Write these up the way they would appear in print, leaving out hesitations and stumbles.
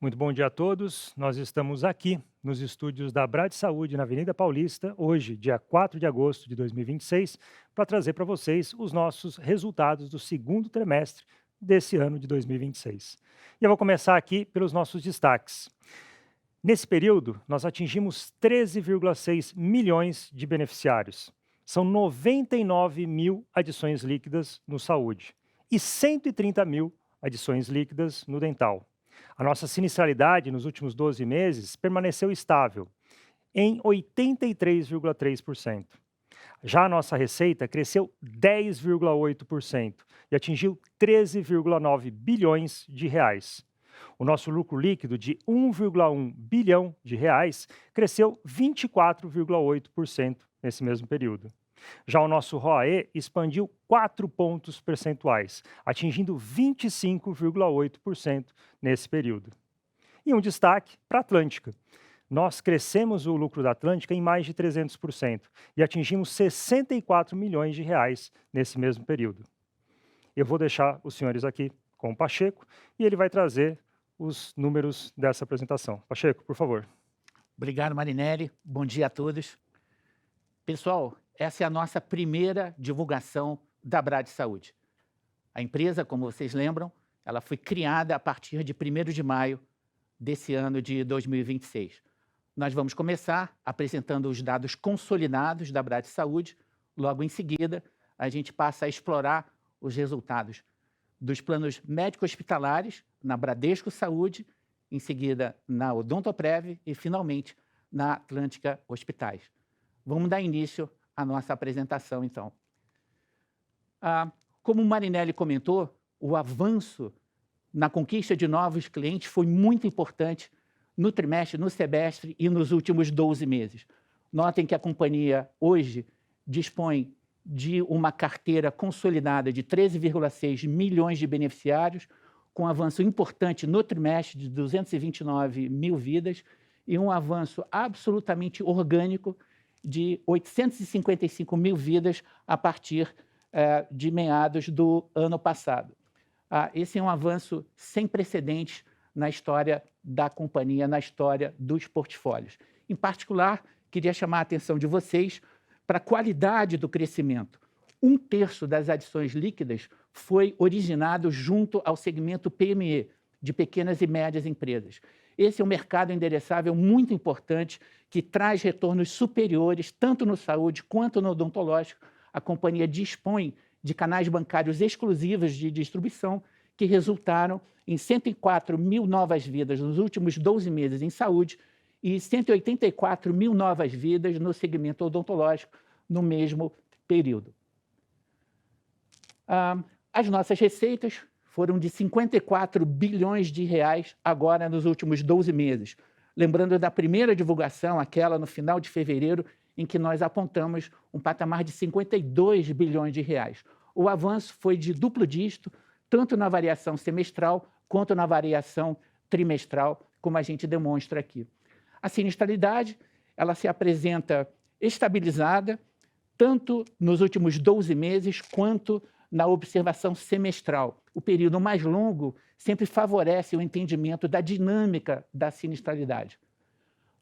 Muito bom dia a todos. Nós estamos aqui nos estúdios da Brad Saúde, na Avenida Paulista, hoje, dia 4 de agosto de 2026, para trazer para vocês os nossos resultados do segundo trimestre desse ano de 2026. E eu vou começar aqui pelos nossos destaques. Nesse período, nós atingimos 13,6 milhões de beneficiários. São 99 mil adições líquidas no saúde e 130 mil adições líquidas no dental. A nossa sinistralidade nos últimos 12 meses permaneceu estável, em 83,3%. Já a nossa receita cresceu 10,8% e atingiu 13,9 bilhões de reais. O nosso lucro líquido de 1,1 bilhão de reais cresceu 24,8% nesse mesmo período. Já o nosso ROAE expandiu 4 pontos percentuais, atingindo 25,8% nesse período. E um destaque para a Atlântica. Nós crescemos o lucro da Atlântica em mais de 300% e atingimos 64 milhões de reais nesse mesmo período. Eu vou deixar os senhores aqui com o Pacheco e ele vai trazer os números dessa apresentação. Pacheco, por favor. Obrigado, Marinelli. Bom dia a todos. Pessoal, essa é a nossa primeira divulgação da Brad Saúde. A empresa, como vocês lembram, ela foi criada a partir de 1º de maio desse ano de 2026. Nós vamos começar apresentando os dados consolidados da Brad Saúde. Logo em seguida, a gente passa a explorar os resultados dos planos médico-hospitalares na Bradesco Saúde, em seguida na Odontoprev e, finalmente, na Atlântica Hospitais. Vamos dar início à nossa apresentação, então. Como o Marinelli comentou, o avanço na conquista de novos clientes foi muito importante no trimestre, no semestre e nos últimos 12 meses. Notem que a companhia hoje dispõe de uma carteira consolidada de 13,6 milhões de beneficiários, com um avanço importante no trimestre de 229 mil vidas e um avanço absolutamente orgânico de 855 mil vidas a partir de meados do ano passado. Esse é um avanço sem precedentes na história da companhia, na história dos portfólios. Em particular, queria chamar a atenção de vocês para a qualidade do crescimento. 1/3 das adições líquidas foi originado junto ao segmento PME, de pequenas e médias empresas. Esse é um mercado endereçável muito importante, que traz retornos superiores, tanto no saúde quanto no odontológico. A companhia dispõe de canais bancários exclusivos de distribuição, que resultaram em 104 mil novas vidas nos últimos 12 meses em saúde e 184 mil novas vidas no segmento odontológico no mesmo período. As nossas receitas foram de 54 bilhões de reais agora nos últimos 12 meses. Lembrando da primeira divulgação, aquela no final de fevereiro, em que nós apontamos um patamar de 52 bilhões de reais. O avanço foi de duplo dígito, tanto na variação semestral quanto na variação trimestral, como a gente demonstra aqui. A sinistralidade, ela se apresenta estabilizada, tanto nos últimos 12 meses quanto na observação semestral. O período mais longo sempre favorece o entendimento da dinâmica da sinistralidade.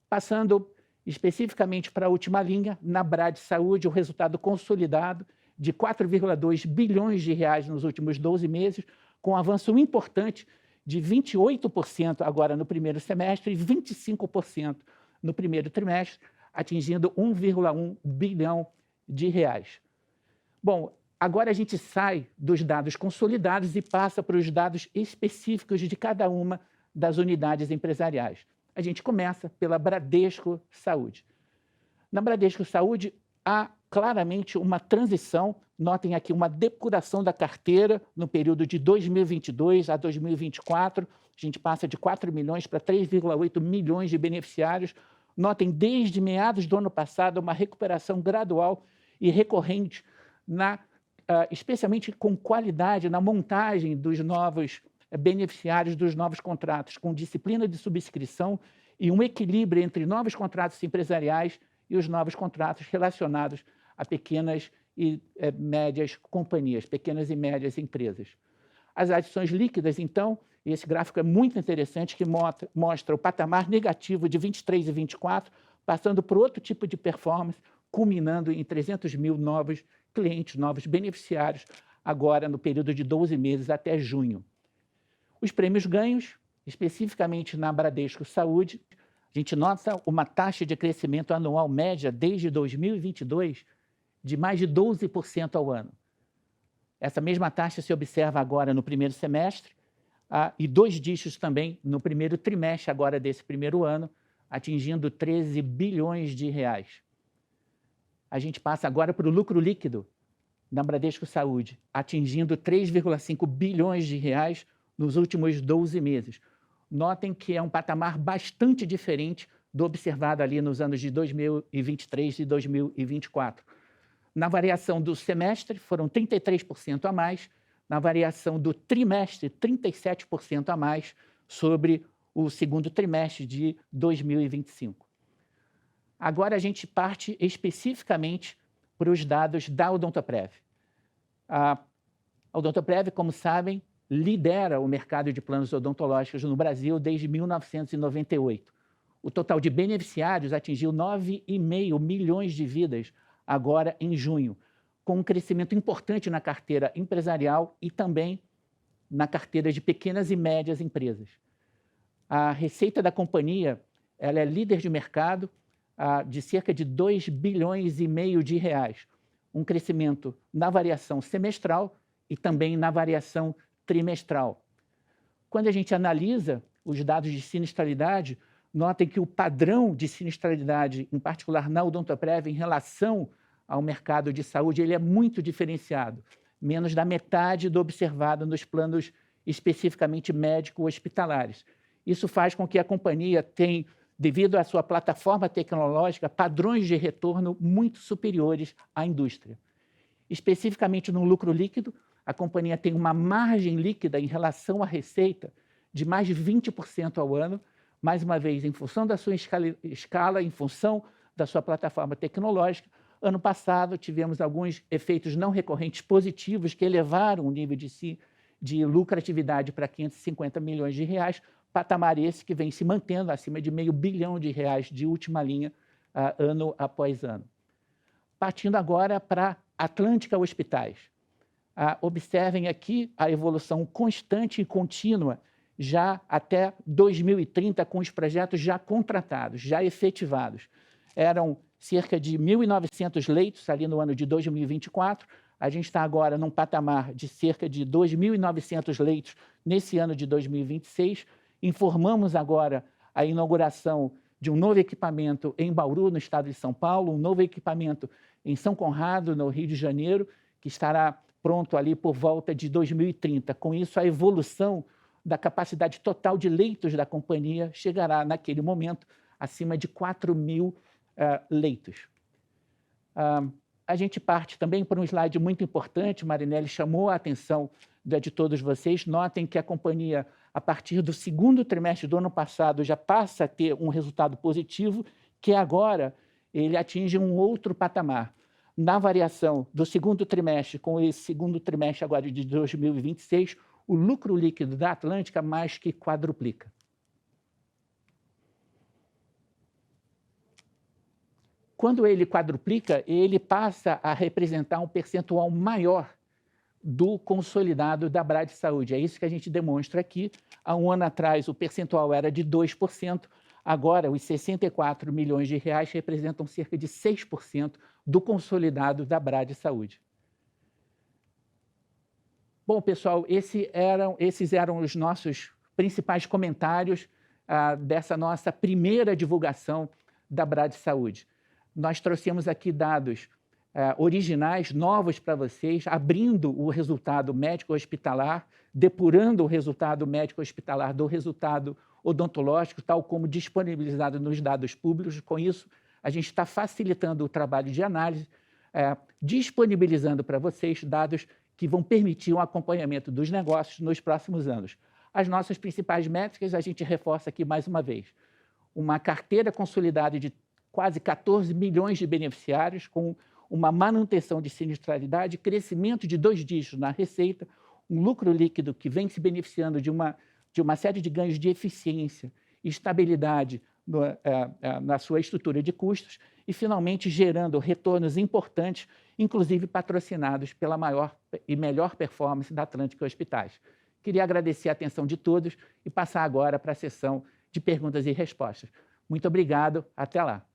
Passando especificamente para a última linha, na Brad Saúde, o resultado consolidado de 4,2 bilhões de reais nos últimos 12 meses, com um avanço importante de 28% agora no primeiro semestre e 25% no primeiro trimestre, atingindo 1,1 bilhão de reais. Bom, agora a gente sai dos dados consolidados e passa para os dados específicos de cada uma das unidades empresariais. A gente começa pela Bradesco Saúde. Na Bradesco Saúde, há claramente uma transição, notem aqui uma depuração da carteira no período de 2022 a 2024, a gente passa de 4 milhões para 3,8 milhões de beneficiários. Notem, desde meados do ano passado, uma recuperação gradual e recorrente, especialmente com qualidade na montagem dos novos beneficiários dos novos contratos, com disciplina de subscrição e um equilíbrio entre novos contratos empresariais e os novos contratos relacionados a pequenas e médias companhias, pequenas e médias empresas. As adições líquidas, então, Esse gráfico é muito interessante, que mostra o patamar negativo de 23 e 24, passando por outro tipo de performance, culminando em 300 mil novos clientes, novos beneficiários, agora no período de 12 meses até junho. Os prêmios ganhos, especificamente na Bradesco Saúde, a gente nota uma taxa de crescimento anual média desde 2022 de mais de 12% ao ano. Essa mesma taxa se observa agora no primeiro semestre, e 2 dígitos também no primeiro trimestre agora desse primeiro ano, atingindo 13 bilhões de reais. A gente passa agora para o lucro líquido na Bradesco Saúde, atingindo 3,5 bilhões de reais nos últimos 12 meses. Notem que é um patamar bastante diferente do observado ali nos anos de 2023 e 2024. Na variação do semestre, foram 33% a mais, na variação do trimestre, 37% a mais sobre o segundo trimestre de 2025. Agora a gente parte especificamente para os dados da Odontoprev. A Odontoprev, como sabem, lidera o mercado de planos odontológicos no Brasil desde 1998. O total de beneficiários atingiu 9,5 milhões de vidas agora em junho, com um crescimento importante na carteira empresarial e também na carteira de pequenas e médias empresas. A receita da companhia ela é líder de mercado de cerca de 2 bilhões e meio de reais, um crescimento na variação semestral e também na variação trimestral. Quando a gente analisa os dados de sinistralidade, notem que o padrão de sinistralidade, em particular na Odontoprev, em relação ao mercado de saúde, ele é muito diferenciado, menos da metade do observado nos planos especificamente médico-hospitalares. Isso faz com que a companhia tenha, devido à sua plataforma tecnológica, padrões de retorno muito superiores à indústria. Especificamente no lucro líquido, a companhia tem uma margem líquida em relação à receita de mais de 20% ao ano, mais uma vez, em função da sua escala, em função da sua plataforma tecnológica. Ano passado, tivemos alguns efeitos não recorrentes positivos que elevaram o nível de lucratividade para 550 milhões de reais, patamar esse que vem se mantendo acima de R$500 milhão de última linha, ano após ano. Partindo agora para Atlântica Hospitais. Observem aqui a evolução constante e contínua já até 2030, com os projetos já contratados, já efetivados. Eram cerca de 1.900 leitos ali no ano de 2024, a gente está agora num patamar de cerca de 2.900 leitos nesse ano de 2026. Informamos agora a inauguração de um novo equipamento em Bauru, no estado de São Paulo, um novo equipamento em São Conrado, no Rio de Janeiro, que estará pronto ali por volta de 2030. Com isso, a evolução da capacidade total de leitos da companhia chegará, naquele momento, acima de 4.000 leitos. A gente parte também para um slide muito importante, Marinelli chamou a atenção de todos vocês. Notem que a companhia, a partir do segundo trimestre do ano passado, já passa a ter um resultado positivo, que agora ele atinge um outro patamar. Na variação do segundo trimestre com esse segundo trimestre agora de 2026, o lucro líquido da Atlântica mais que quadruplica. Quando ele quadruplica, ele passa a representar um percentual maior do consolidado da Brad Saúde. É isso que a gente demonstra aqui. Há um ano atrás, o percentual era de 2%, agora os 64 milhões de reais representam cerca de 6% do consolidado da Brad Saúde. Bom, pessoal, esses eram os nossos principais comentários dessa nossa primeira divulgação da Brad Saúde. Nós trouxemos aqui dados originais, novos para vocês, abrindo o resultado médico-hospitalar, depurando o resultado médico-hospitalar do resultado odontológico, tal como disponibilizado nos dados públicos. Com isso, a gente está facilitando o trabalho de análise, disponibilizando para vocês dados que vão permitir o acompanhamento dos negócios nos próximos anos. As nossas principais métricas, a gente reforça aqui mais uma vez. Uma carteira consolidada de quase 14 milhões de beneficiários, com uma manutenção de sinistralidade, crescimento de 2 dígitos na receita, um lucro líquido que vem se beneficiando de uma de uma série de ganhos de eficiência e estabilidade na sua estrutura de custos e, finalmente, gerando retornos importantes, inclusive patrocinados pela maior e melhor performance da Atlântica Hospitais. Queria agradecer a atenção de todos e passar agora para a sessão de perguntas e respostas. Muito obrigado, até lá.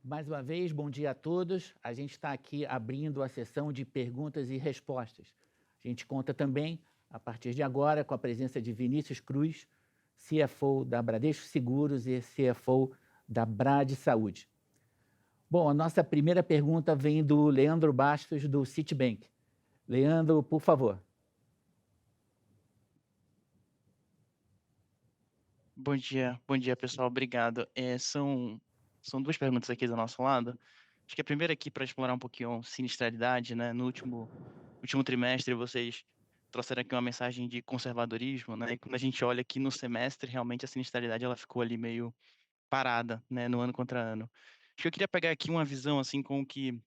Mais uma vez, bom dia a todos. A gente está aqui abrindo a sessão de perguntas e respostas. A gente conta também, a partir de agora, com a presença de Vinícius Cruz, CFO da Bradesco Seguros e CFO da Brad Saúde. Bom, a nossa primeira pergunta vem do Leandro Bastos, do Citibank. Leandro, por favor. Bom dia, pessoal. Obrigado. São duas perguntas aqui do nosso lado. Acho que a primeira aqui para explorar um pouquinho sinistralidade, né? No último trimestre, vocês trouxeram aqui uma mensagem de conservadorismo, né? E quando a gente olha aqui no semestre, realmente a sinistralidade ela ficou ali meio parada, né? No ano contra ano. Acho que eu queria pegar aqui uma visão assim com o que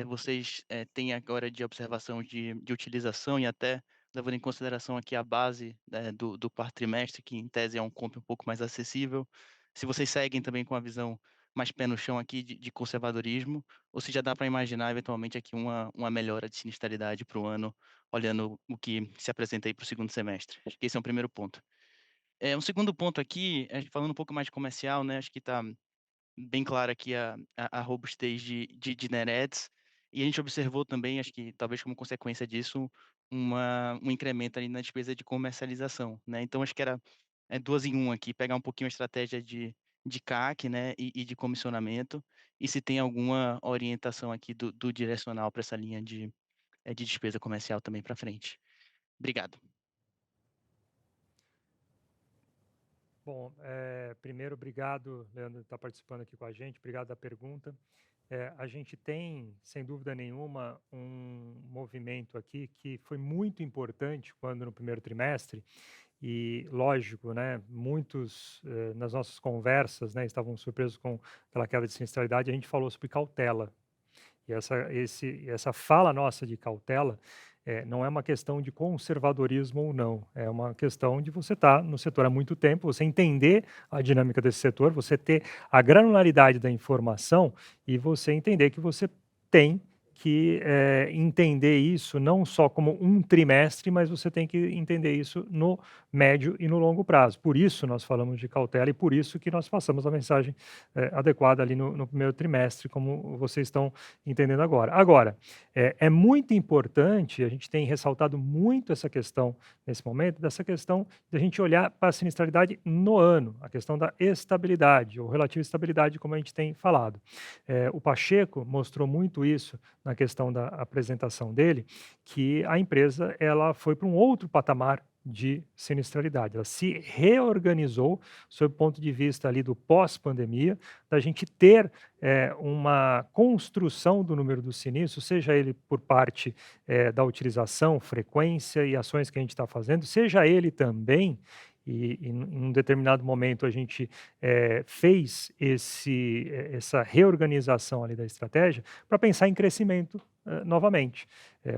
vocês têm agora de observação de utilização e até levando em consideração aqui a base do quarto trimestre, que em tese é um compra um pouco mais acessível. Se vocês seguem também com a visão mais pé no chão aqui de conservadorismo, ou se já dá para imaginar eventualmente aqui uma melhora de sinistralidade para o ano, olhando o que se apresenta aí para o segundo semestre. Acho que esse é um primeiro ponto. Um segundo ponto aqui, falando um pouco mais de comercial, né? Acho que está bem clara aqui a robustez de Neredes, e a gente observou também, acho que talvez como consequência disso, um incremento ali na despesa de comercialização, né? Então, acho que era duas em um aqui, pegar um pouquinho a estratégia de CAC, né, e de comissionamento, e se tem alguma orientação aqui do direcional para essa linha de despesa comercial também para frente. Obrigado. Bom, primeiro, obrigado, Leandro, por estar participando aqui com a gente. Obrigado da pergunta. A gente tem, sem dúvida nenhuma, um movimento aqui que foi muito importante quando no primeiro trimestre, e lógico, né, muitos nas nossas conversas, né, estavam surpresos com aquela queda de sinistralidade, a gente falou sobre cautela. E essa fala nossa de cautela não é uma questão de conservadorismo ou não, é uma questão de você estar no setor há muito tempo, você entender a dinâmica desse setor, você ter a granularidade da informação e você entender que você tem que entender isso não só como um trimestre, mas você tem que entender isso no médio e no longo prazo. Por isso nós falamos de cautela e por isso que nós passamos a mensagem adequada ali no primeiro trimestre, como vocês estão entendendo agora. Agora, é muito importante, a gente tem ressaltado muito essa questão nesse momento, dessa questão de a gente olhar para a sinistralidade no ano, a questão da estabilidade, ou relativa estabilidade, como a gente tem falado. O Pacheco mostrou muito isso na questão da apresentação dele, que a empresa ela foi para um outro patamar de sinistralidade. Ela se reorganizou sob o ponto de vista ali do pós-pandemia, da gente ter uma construção do número dos sinistros, seja ele por parte da utilização, frequência e ações que a gente está fazendo, seja ele também, e em um determinado momento a gente fez essa reorganização ali da estratégia para pensar em crescimento novamente.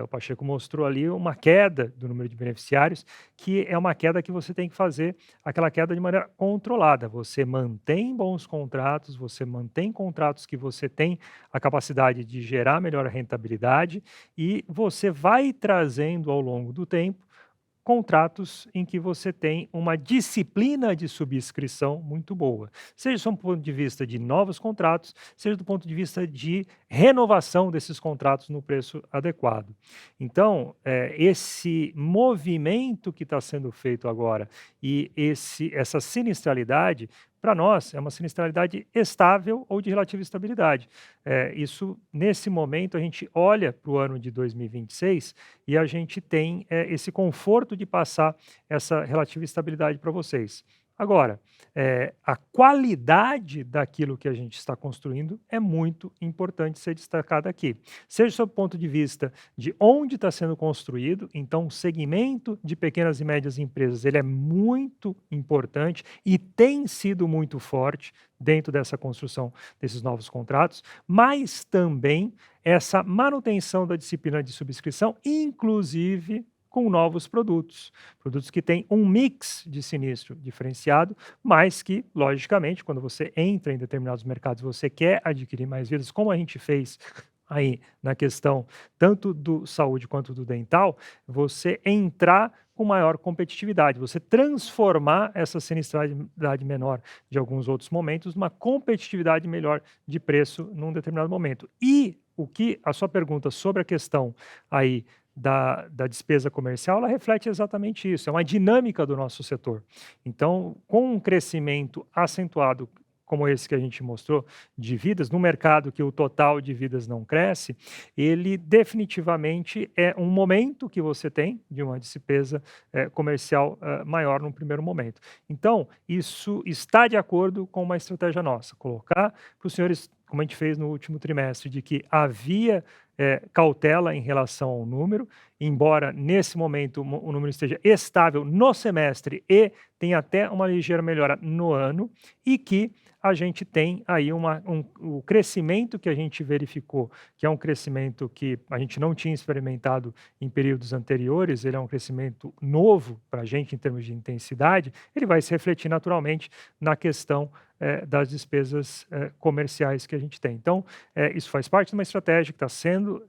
O Pacheco mostrou ali uma queda do número de beneficiários, que é uma queda que você tem que fazer aquela queda de maneira controlada. Você mantém bons contratos, você mantém contratos que você tem a capacidade de gerar melhor rentabilidade e você vai trazendo ao longo do tempo contratos em que você tem uma disciplina de subscrição muito boa, seja do ponto de vista de novos contratos, seja do ponto de vista de renovação desses contratos no preço adequado. Então, esse movimento que está sendo feito agora e essa sinistralidade para nós, é uma sinistralidade estável ou de relativa estabilidade. Isso, nesse momento, a gente olha para o ano de 2026 e a gente tem esse conforto de passar essa relativa estabilidade para vocês. Agora, a qualidade daquilo que a gente está construindo é muito importante ser destacada aqui. Seja sob o ponto de vista de onde está sendo construído, então o segmento de pequenas e médias empresas ele é muito importante e tem sido muito forte dentro dessa construção desses novos contratos, mas também essa manutenção da disciplina de subscrição, inclusive com novos produtos que têm um mix de sinistro diferenciado, mas que, logicamente, quando você entra em determinados mercados, você quer adquirir mais vidas, como a gente fez aí na questão tanto do saúde quanto do dental, você entrar com maior competitividade, você transformar essa sinistralidade menor de alguns outros momentos numa competitividade melhor de preço num determinado momento. E o que a sua pergunta sobre a questão aí da despesa comercial, ela reflete exatamente isso, é uma dinâmica do nosso setor. Então, com um crescimento acentuado como esse que a gente mostrou, de vidas, no mercado que o total de vidas não cresce, ele definitivamente é um momento que você tem de uma despesa comercial maior num primeiro momento. Então, isso está de acordo com uma estratégia nossa, colocar para os senhores, como a gente fez no último trimestre, de que havia cautela em relação ao número, embora nesse momento o número esteja estável no semestre e tem até uma ligeira melhora no ano, e que a gente tem aí o crescimento que a gente verificou, que é um crescimento que a gente não tinha experimentado em períodos anteriores, ele é um crescimento novo para a gente em termos de intensidade, ele vai se refletir naturalmente na questão das despesas comerciais que a gente tem. Então, isso faz parte de uma estratégia que está sendo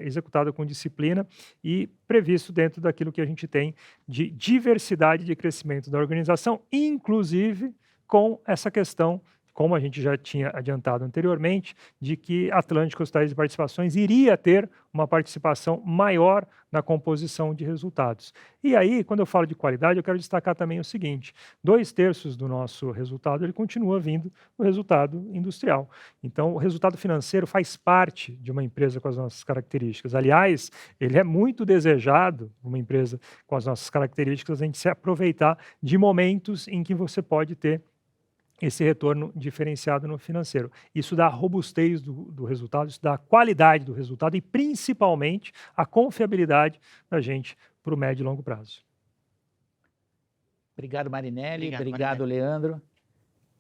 executada com disciplina e previsto dentro daquilo que a gente tem de diversidade de crescimento da organização, inclusive com essa questão, como a gente já tinha adiantado anteriormente, de que Atlântico Hospitais e Participações iria ter uma participação maior na composição de resultados. E aí, quando eu falo de qualidade, eu quero destacar também o seguinte: 2/3 do nosso resultado ele continua vindo do resultado industrial. Então, o resultado financeiro faz parte de uma empresa com as nossas características. Aliás, ele é muito desejado, uma empresa com as nossas características, a gente se aproveitar de momentos em que você pode ter esse retorno diferenciado no financeiro. Isso dá a robustez do resultado, isso dá a qualidade do resultado e, principalmente, a confiabilidade da gente para o médio e longo prazo. Obrigado, Marinelli. Obrigado, Marinelli. Leandro.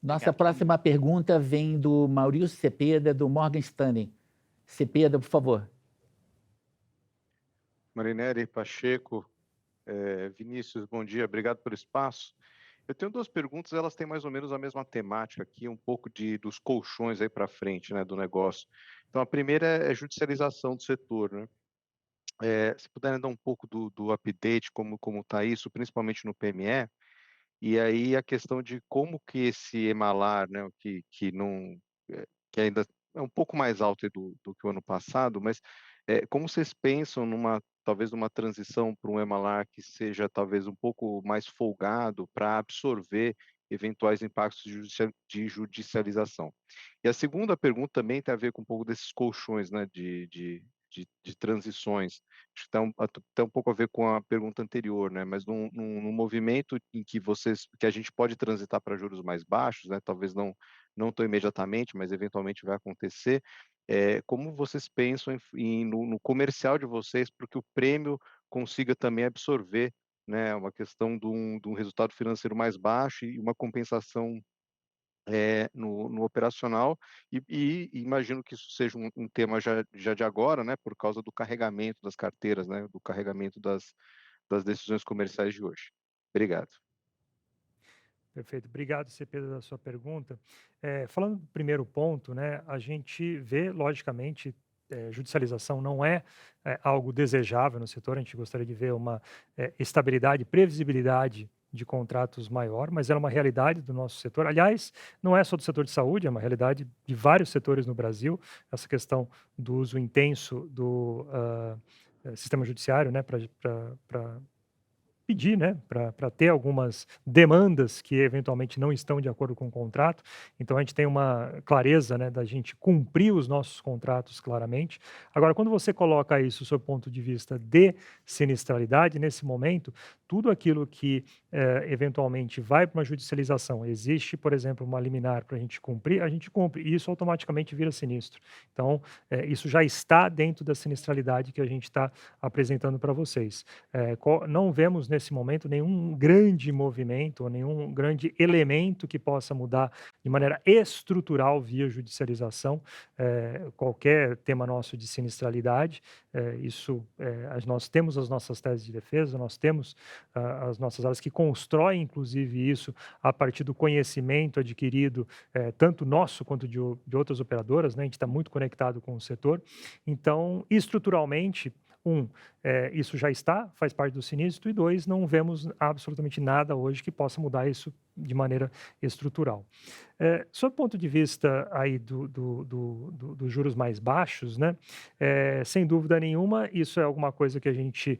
Nossa Obrigado, próxima pergunta vem do Maurício Cepeda, do Morgan Stanley. Cepeda, por favor. Marinelli, Pacheco, Vinícius, bom dia, obrigado pelo espaço. Eu tenho 2 perguntas, elas têm mais ou menos a mesma temática aqui, um pouco dos colchões aí para frente, né, do negócio. Então, a primeira é judicialização do setor, né? Se puderem dar um pouco do update, como está isso, principalmente no PME, e aí a questão de como que esse EMALAR, né, que não, que ainda é um pouco mais alto aí do que o ano passado, mas como vocês pensam talvez numa transição para um EMALAR que seja talvez um pouco mais folgado para absorver eventuais impactos de judicialização? E a segunda pergunta também tem a ver com um pouco desses colchões, né, de transições. Acho que tem um pouco a ver com a pergunta anterior, né? Mas num movimento em que a gente pode transitar para juros mais baixos, né? Talvez não tão imediatamente, mas eventualmente vai acontecer. Como vocês pensam no comercial de vocês para que o prêmio consiga também absorver, né, uma questão de um resultado financeiro mais baixo e uma compensação no operacional, e imagino que isso seja um tema já de agora, né, por causa do carregamento das carteiras, né, do carregamento das decisões comerciais de hoje. Obrigado. Perfeito. Obrigado, Cepeda, da sua pergunta. Falando do primeiro ponto, né, a gente vê, logicamente, judicialização não é algo desejável no setor, a gente gostaria de ver uma estabilidade, previsibilidade de contratos maior, mas ela é uma realidade do nosso setor. Aliás, não é só do setor de saúde, é uma realidade de vários setores no Brasil, essa questão do uso intenso do sistema judiciário, né, para pedir, né, para ter algumas demandas que eventualmente não estão de acordo com o contrato. Então a gente tem uma clareza, né, da gente cumprir os nossos contratos claramente. Agora, quando você coloca isso sob o ponto de vista de sinistralidade, nesse momento, tudo aquilo que eventualmente vai para uma judicialização, existe, por exemplo, uma liminar para a gente cumpre, e isso automaticamente vira sinistro. Então, isso já está dentro da sinistralidade que a gente está apresentando para vocês. Não vemos nesse momento nenhum grande movimento ou nenhum grande elemento que possa mudar de maneira estrutural via judicialização qualquer tema nosso de sinistralidade. Nós temos as nossas teses de defesa, nós temos as nossas áreas que constroem, inclusive, isso a partir do conhecimento adquirido, tanto nosso quanto de outras operadoras, né? A gente está muito conectado com o setor. Então, estruturalmente, isso já está, faz parte do sinistro, e dois, não vemos absolutamente nada hoje que possa mudar isso de maneira estrutural. Sob o ponto de vista aí dos juros mais baixos, né, sem dúvida nenhuma, isso é alguma coisa que a gente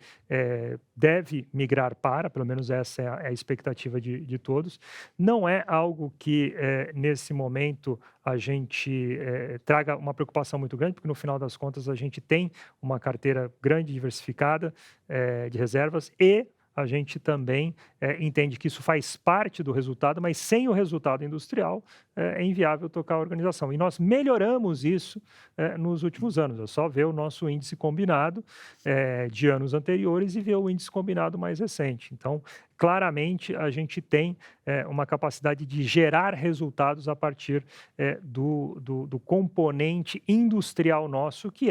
deve migrar para, pelo menos essa é a expectativa de todos. Não é algo que, nesse momento, a gente traga uma preocupação muito grande, porque no final das contas a gente tem uma carteira grande, diversificada, de reservas, e a gente também entende que isso faz parte do resultado, mas sem o resultado industrial é inviável tocar a organização. E nós melhoramos isso nos últimos anos. É só ver o nosso índice combinado de anos anteriores e ver o índice combinado mais recente. Então, claramente, a gente tem uma capacidade de gerar resultados a partir do componente industrial nosso, que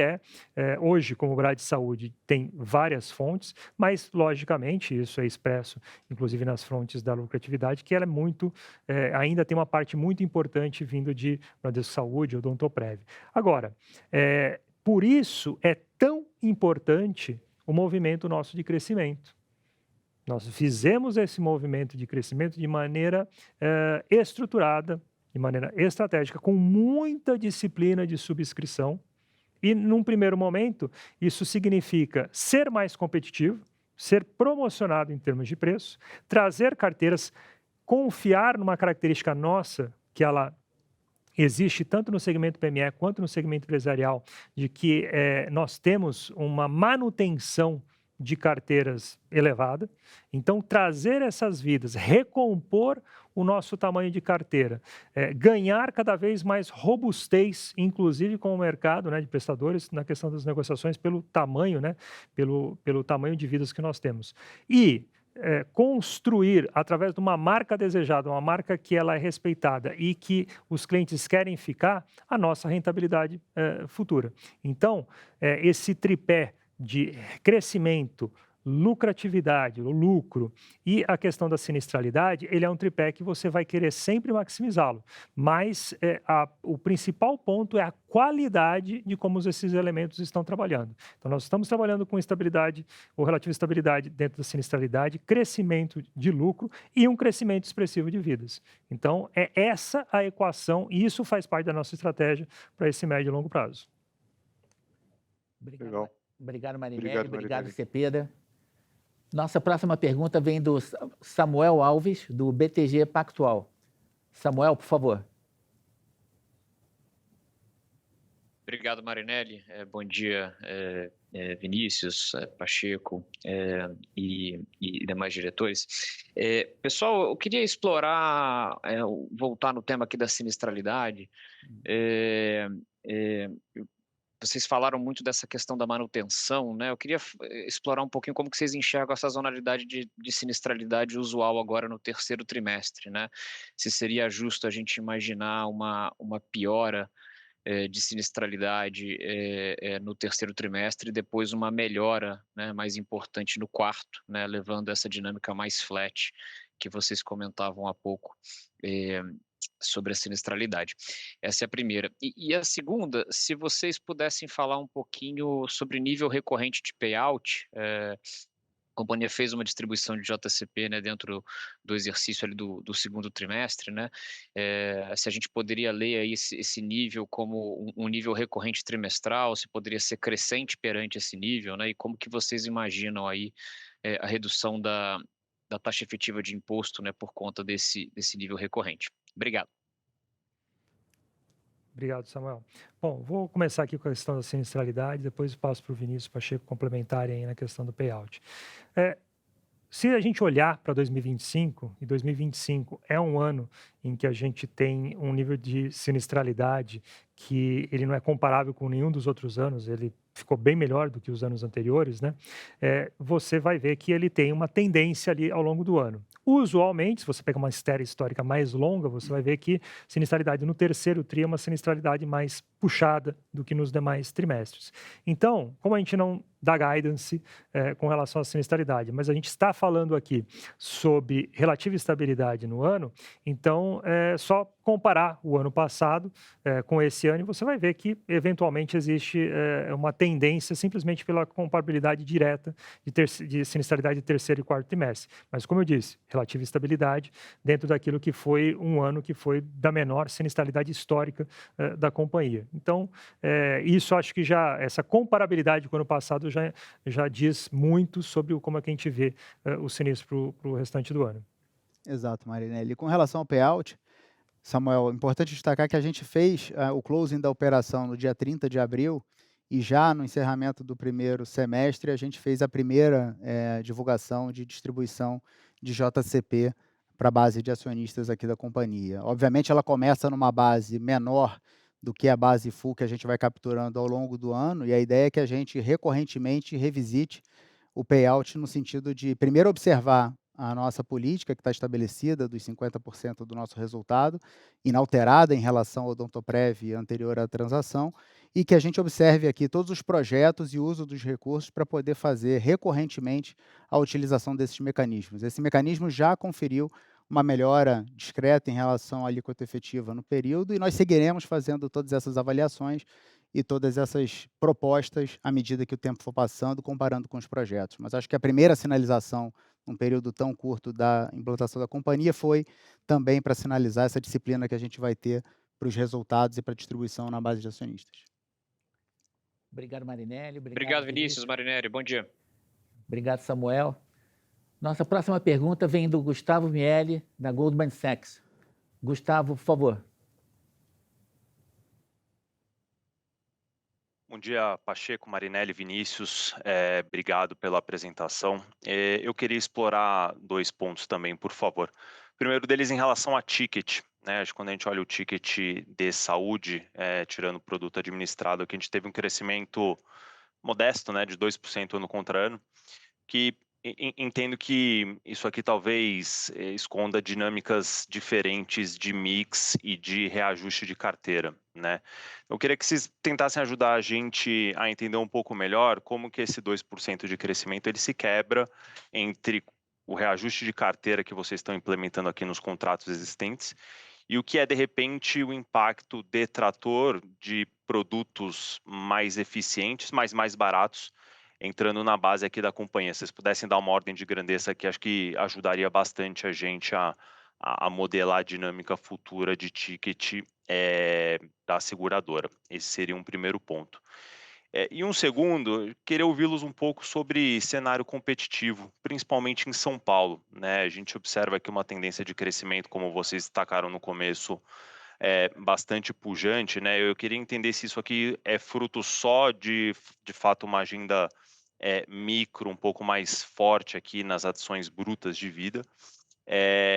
hoje, como o Brad Saúde, tem várias fontes, mas, logicamente, isso é expresso, inclusive, nas fontes da lucratividade, que ela ainda tem uma parte muito importante vindo de Bradesco Saúde ou Odontoprev. Agora, por isso é tão importante o movimento nosso de crescimento. Nós fizemos esse movimento de crescimento de maneira estruturada, de maneira estratégica, com muita disciplina de subscrição. E, num primeiro momento, isso significa ser mais competitivo, ser promocionado em termos de preço, trazer carteiras, confiar numa característica nossa, que ela existe tanto no segmento PME quanto no segmento empresarial, de que nós temos uma manutenção de carteiras elevada. Então, trazer essas vidas, recompor o nosso tamanho de carteira, ganhar cada vez mais robustez, inclusive com o mercado, né, de prestadores, na questão das negociações, pelo tamanho, né, pelo tamanho de vidas que nós temos. E construir, através de uma marca desejada, uma marca que ela é respeitada e que os clientes querem ficar, a nossa rentabilidade futura. Então, esse tripé de crescimento, lucratividade, o lucro e a questão da sinistralidade, ele é um tripé que você vai querer sempre maximizá-lo, mas o principal ponto é a qualidade de como esses elementos estão trabalhando. Então, nós estamos trabalhando com estabilidade, ou relativa estabilidade dentro da sinistralidade, crescimento de lucro e um crescimento expressivo de vidas. Então, é essa a equação, e isso faz parte da nossa estratégia para esse médio e longo prazo. Legal. Obrigado, Marinelli. Obrigado, Obrigado, Marinelli. Cepeda. Nossa próxima pergunta vem do Samuel Alves, do BTG Pactual. Samuel, por favor. Obrigado, Marinelli. Bom dia, Vinícius, Pacheco e demais diretores. Pessoal, eu queria explorar, voltar no tema aqui da sinistralidade. Vocês falaram muito dessa questão da manutenção, né? Eu queria explorar um pouquinho como que vocês enxergam essa sazonalidade de sinistralidade usual agora no terceiro trimestre, né? Se seria justo a gente imaginar uma piora de sinistralidade no terceiro trimestre e depois uma melhora, né, mais importante no quarto, né, levando essa dinâmica mais flat que vocês comentavam há pouco sobre a sinistralidade. Essa é a primeira. E a segunda, se vocês pudessem falar um pouquinho sobre nível recorrente de payout. A companhia fez uma distribuição de JCP, né, dentro do exercício ali do segundo trimestre, né? Se a gente poderia ler aí esse nível como um nível recorrente trimestral, se poderia ser crescente perante esse nível, né? E como que vocês imaginam aí a redução da taxa efetiva de imposto, né, por conta desse nível recorrente. Obrigado. Obrigado, Samuel. Bom, vou começar aqui com a questão da sinistralidade, depois passo para o Vinícius Pacheco complementarem aí na questão do payout. Se a gente olhar para 2025, e 2025 é um ano em que a gente tem um nível de sinistralidade que ele não é comparável com nenhum dos outros anos, ele ficou bem melhor do que os anos anteriores, né? Você vai ver que ele tem uma tendência ali ao longo do ano. Usualmente, se você pega uma série histórica mais longa, você vai ver que sinistralidade no terceiro tri é uma sinistralidade mais puxada do que nos demais trimestres. Então, como a gente não dá guidance com relação à sinistralidade, mas a gente está falando aqui sobre relativa estabilidade no ano, então é só comparar o ano passado com esse ano e você vai ver que eventualmente existe uma tendência simplesmente pela comparabilidade direta de sinistralidade de terceiro e quarto trimestre. Mas como eu disse, relativa estabilidade dentro daquilo que foi um ano que foi da menor sinistralidade histórica da companhia. Então, isso acho que essa comparabilidade com o ano passado já diz muito sobre como é que a gente vê o sinistro para o restante do ano. Exato, Marinelli. Com relação ao payout, Samuel, é importante destacar que a gente fez o closing da operação no dia 30 de abril e já no encerramento do primeiro semestre a gente fez a primeira divulgação de distribuição de JCP para a base de acionistas aqui da companhia. Obviamente ela começa numa base menor do que a base full que a gente vai capturando ao longo do ano, e a ideia é que a gente recorrentemente revisite o payout no sentido de, primeiro, observar a nossa política que está estabelecida dos 50% do nosso resultado, inalterada em relação ao Odontoprev anterior à transação, e que a gente observe aqui todos os projetos e uso dos recursos para poder fazer recorrentemente a utilização desses mecanismos. Esse mecanismo já conferiu uma melhora discreta em relação à alíquota efetiva no período, e nós seguiremos fazendo todas essas avaliações e todas essas propostas à medida que o tempo for passando, comparando com os projetos. Mas acho que a primeira sinalização, num período tão curto da implantação da companhia, foi também para sinalizar essa disciplina que a gente vai ter para os resultados e para a distribuição na base de acionistas. Obrigado, Marinelli. Obrigado, Vinícius. Marinelli, bom dia. Obrigado, Samuel. Nossa próxima pergunta vem do Gustavo Miele, da Goldman Sachs. Gustavo, por favor. Bom dia, Pacheco, Marinelli, Vinícius. Obrigado pela apresentação. Eu queria explorar 2 pontos também, por favor. O primeiro deles em relação a ticket, né? Quando a gente olha o ticket de saúde, tirando o produto administrado, que a gente teve um crescimento modesto, né, de 2% ano contra ano, que entendo que isso aqui talvez esconda dinâmicas diferentes de mix e de reajuste de carteira, né? Eu queria que vocês tentassem ajudar a gente a entender um pouco melhor como que esse 2% de crescimento ele se quebra entre o reajuste de carteira que vocês estão implementando aqui nos contratos existentes e o que é, de repente, o impacto detrator de produtos mais eficientes, mas mais baratos, entrando na base aqui da companhia. Se vocês pudessem dar uma ordem de grandeza aqui, acho que ajudaria bastante a gente a modelar a dinâmica futura de ticket da seguradora. Esse seria um primeiro ponto. E um segundo, queria ouvi-los um pouco sobre cenário competitivo, principalmente em São Paulo, né? A gente observa aqui uma tendência de crescimento, como vocês destacaram no começo, bastante pujante, né? Eu queria entender se isso aqui é fruto só de fato, uma agenda micro um pouco mais forte aqui nas ações brutas de vida,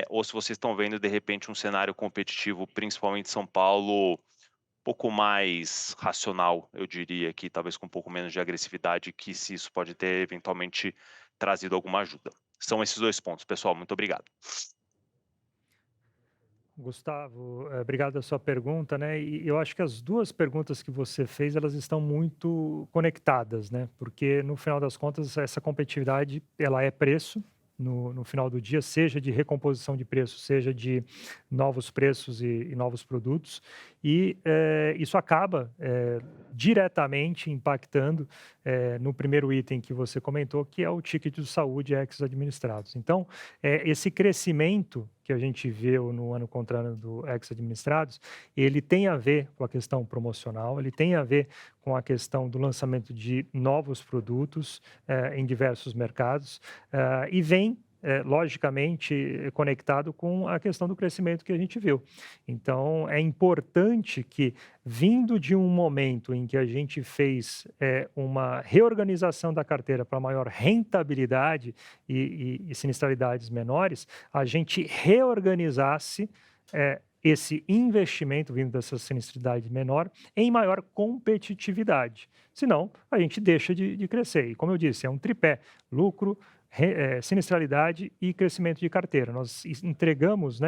ou se vocês estão vendo, de repente, um cenário competitivo, principalmente em São Paulo, pouco mais racional, eu diria, aqui, talvez com um pouco menos de agressividade, que se isso pode ter eventualmente trazido alguma ajuda. São esses 2 pontos, pessoal. Muito obrigado. Gustavo, obrigado pela sua pergunta, né? E eu acho que as 2 perguntas que você fez, elas estão muito conectadas, né? Porque no final das contas, essa competitividade, ela é preço no final do dia, seja de recomposição de preços, seja de novos preços e novos produtos, e isso acaba diretamente impactando no primeiro item que você comentou, que é o ticket de saúde ex administrados. Então, esse crescimento que a gente viu no ano contra ano do ex-administrados, ele tem a ver com a questão promocional, ele tem a ver com a questão do lançamento de novos produtos em diversos mercados e vem logicamente conectado com a questão do crescimento que a gente viu. Então, é importante que, vindo de um momento em que a gente fez uma reorganização da carteira para maior rentabilidade e sinistralidades menores, a gente reorganizasse esse investimento vindo dessa sinistralidade menor em maior competitividade. Senão, a gente deixa de crescer. E, como eu disse, é um tripé: lucro, sinistralidade e crescimento de carteira. Nós entregamos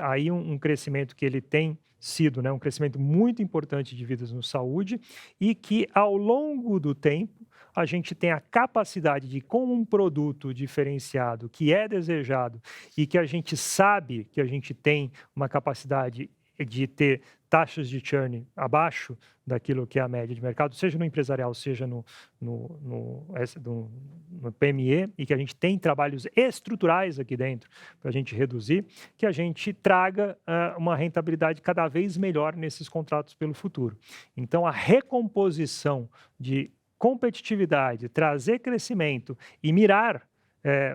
aí um crescimento que ele tem sido um crescimento muito importante de vidas no saúde e que, ao longo do tempo, a gente tem a capacidade de, com um produto diferenciado que é desejado e que a gente sabe que a gente tem uma capacidade de ter taxas de churn abaixo daquilo que é a média de mercado, seja no empresarial, seja no PME, e que a gente tem trabalhos estruturais aqui dentro para a gente reduzir, que a gente traga uma rentabilidade cada vez melhor nesses contratos pelo futuro. Então, a recomposição de competitividade, trazer crescimento e mirar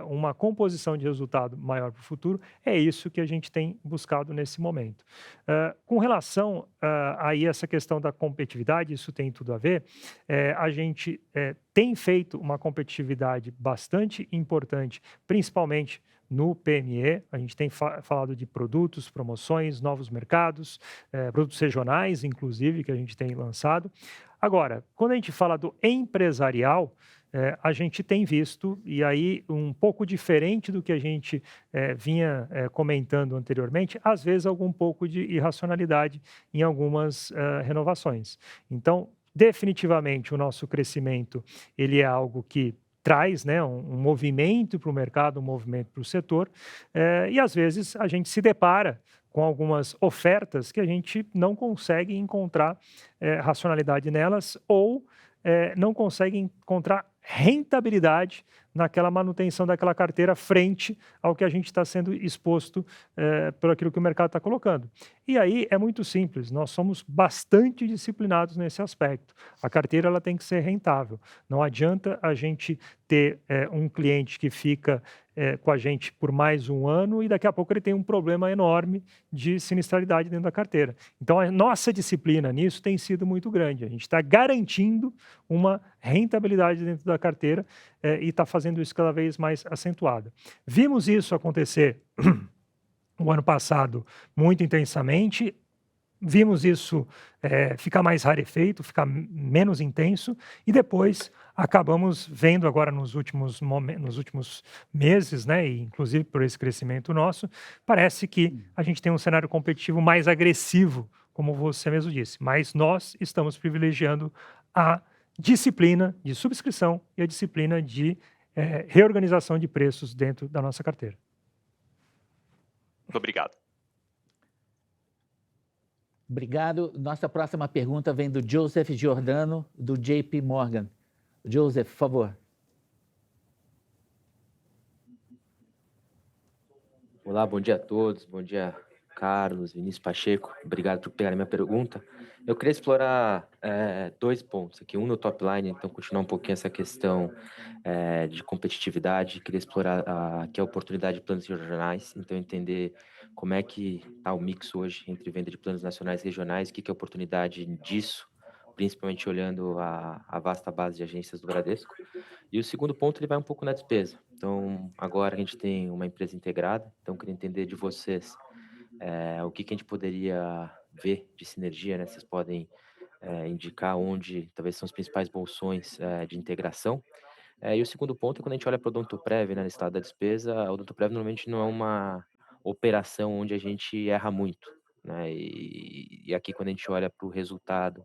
uma composição de resultado maior para o futuro, é isso que a gente tem buscado nesse momento. Com relação aí essa questão da competitividade, isso tem tudo a ver, a gente tem feito uma competitividade bastante importante, principalmente no PME. A gente tem falado de produtos, promoções, novos mercados, produtos regionais, inclusive, que a gente tem lançado. Agora, quando a gente fala do empresarial, a gente tem visto, e aí um pouco diferente do que a gente vinha comentando anteriormente, às vezes algum pouco de irracionalidade em algumas renovações. Então, definitivamente, o nosso crescimento ele é algo que traz um movimento para o mercado, um movimento para o setor, e às vezes a gente se depara com algumas ofertas que a gente não consegue encontrar racionalidade nelas ou não consegue encontrar rentabilidade naquela manutenção daquela carteira frente ao que a gente está sendo exposto por aquilo que o mercado está colocando. E aí é muito simples, nós somos bastante disciplinados nesse aspecto. A carteira ela tem que ser rentável. Não adianta a gente ter um cliente que fica com a gente por mais um ano e daqui a pouco ele tem um problema enorme de sinistralidade dentro da carteira. Então, a nossa disciplina nisso tem sido muito grande. A gente está garantindo uma rentabilidade dentro da carteira e está fazendo isso cada vez mais acentuada. Vimos isso acontecer o ano passado muito intensamente, vimos isso ficar mais rarefeito, ficar menos intenso, e depois acabamos vendo agora nos últimos meses, e inclusive por esse crescimento nosso, parece que a gente tem um cenário competitivo mais agressivo, como você mesmo disse, mas nós estamos privilegiando a disciplina de subscrição e a disciplina de reorganização de preços dentro da nossa carteira. Muito obrigado. Obrigado. Nossa próxima pergunta vem do Joseph Giordano, do JP Morgan. Joseph, por favor. Olá, bom dia a todos. Bom dia, Carlos, Vinícius, Pacheco. Obrigado por pegar a minha pergunta. Eu queria explorar 2 pontos aqui. Um no top line, então continuar um pouquinho essa questão de competitividade. Queria explorar aqui a oportunidade de planos regionais, então entender como é que está o mix hoje entre venda de planos nacionais e regionais, o que é a oportunidade disso, principalmente olhando a vasta base de agências do Bradesco. E o segundo ponto, ele vai um pouco na despesa. Então, agora a gente tem uma empresa integrada, então queria entender de vocês o que a gente poderia ver de sinergia, né? Vocês podem indicar onde talvez são os principais bolsões de integração. E o segundo ponto é quando a gente olha para o Odontoprev, né, no estado da despesa, o Odontoprev normalmente não é uma operação onde a gente erra muito, né? E aqui quando a gente olha para o resultado,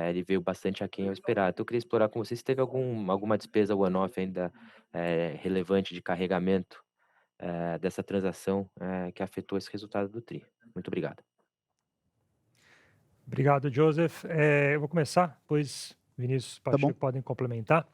ele veio bastante aquém ao esperado. Então eu queria explorar com vocês se teve alguma despesa one-off ainda relevante de carregamento dessa transação que afetou esse resultado do TRI. Muito obrigado. Obrigado, Joseph. Eu vou começar, pois Vinícius e Pacheco podem complementar.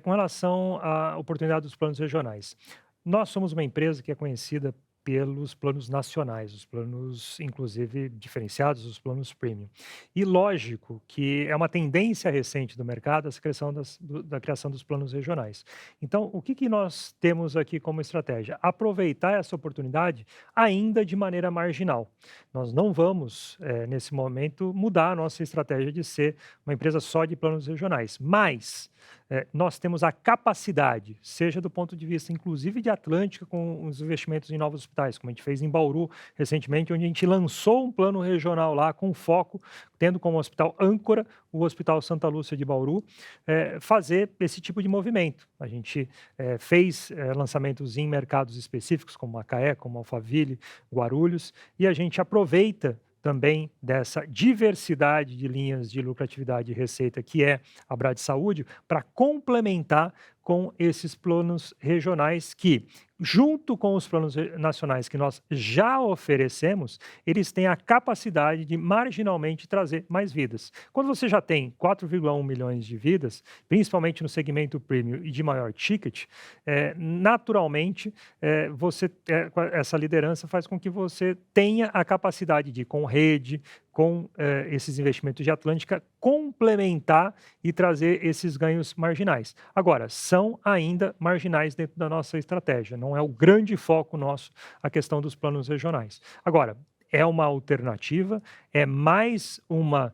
Com relação à oportunidade dos planos regionais, nós somos uma empresa que é conhecida pelos planos nacionais, os planos, inclusive, diferenciados, os planos premium. E lógico que é uma tendência recente do mercado essa criação da criação dos planos regionais. Então, o que nós temos aqui como estratégia? Aproveitar essa oportunidade ainda de maneira marginal. Nós não vamos, nesse momento, mudar a nossa estratégia de ser uma empresa só de planos regionais, mas nós temos a capacidade, seja do ponto de vista, inclusive, de Atlântica, com os investimentos em novos hospitais, como a gente fez em Bauru recentemente, onde a gente lançou um plano regional lá com foco, tendo como hospital âncora o Hospital Santa Lúcia de Bauru, fazer esse tipo de movimento. A gente fez lançamentos em mercados específicos, como Macaé, como Alphaville, Guarulhos, e a gente aproveita também dessa diversidade de linhas de lucratividade e receita que é a Brad Saúde, para complementar com esses planos regionais que, junto com os planos nacionais que nós já oferecemos, eles têm a capacidade de marginalmente trazer mais vidas. Quando você já tem 4,1 milhões de vidas, principalmente no segmento premium e de maior ticket, naturalmente, essa liderança faz com que você tenha a capacidade de, com rede, com esses investimentos de Atlântica, complementar e trazer esses ganhos marginais. Agora, são ainda marginais dentro da nossa estratégia, não é o grande foco nosso a questão dos planos regionais. Agora, é uma alternativa, é mais uma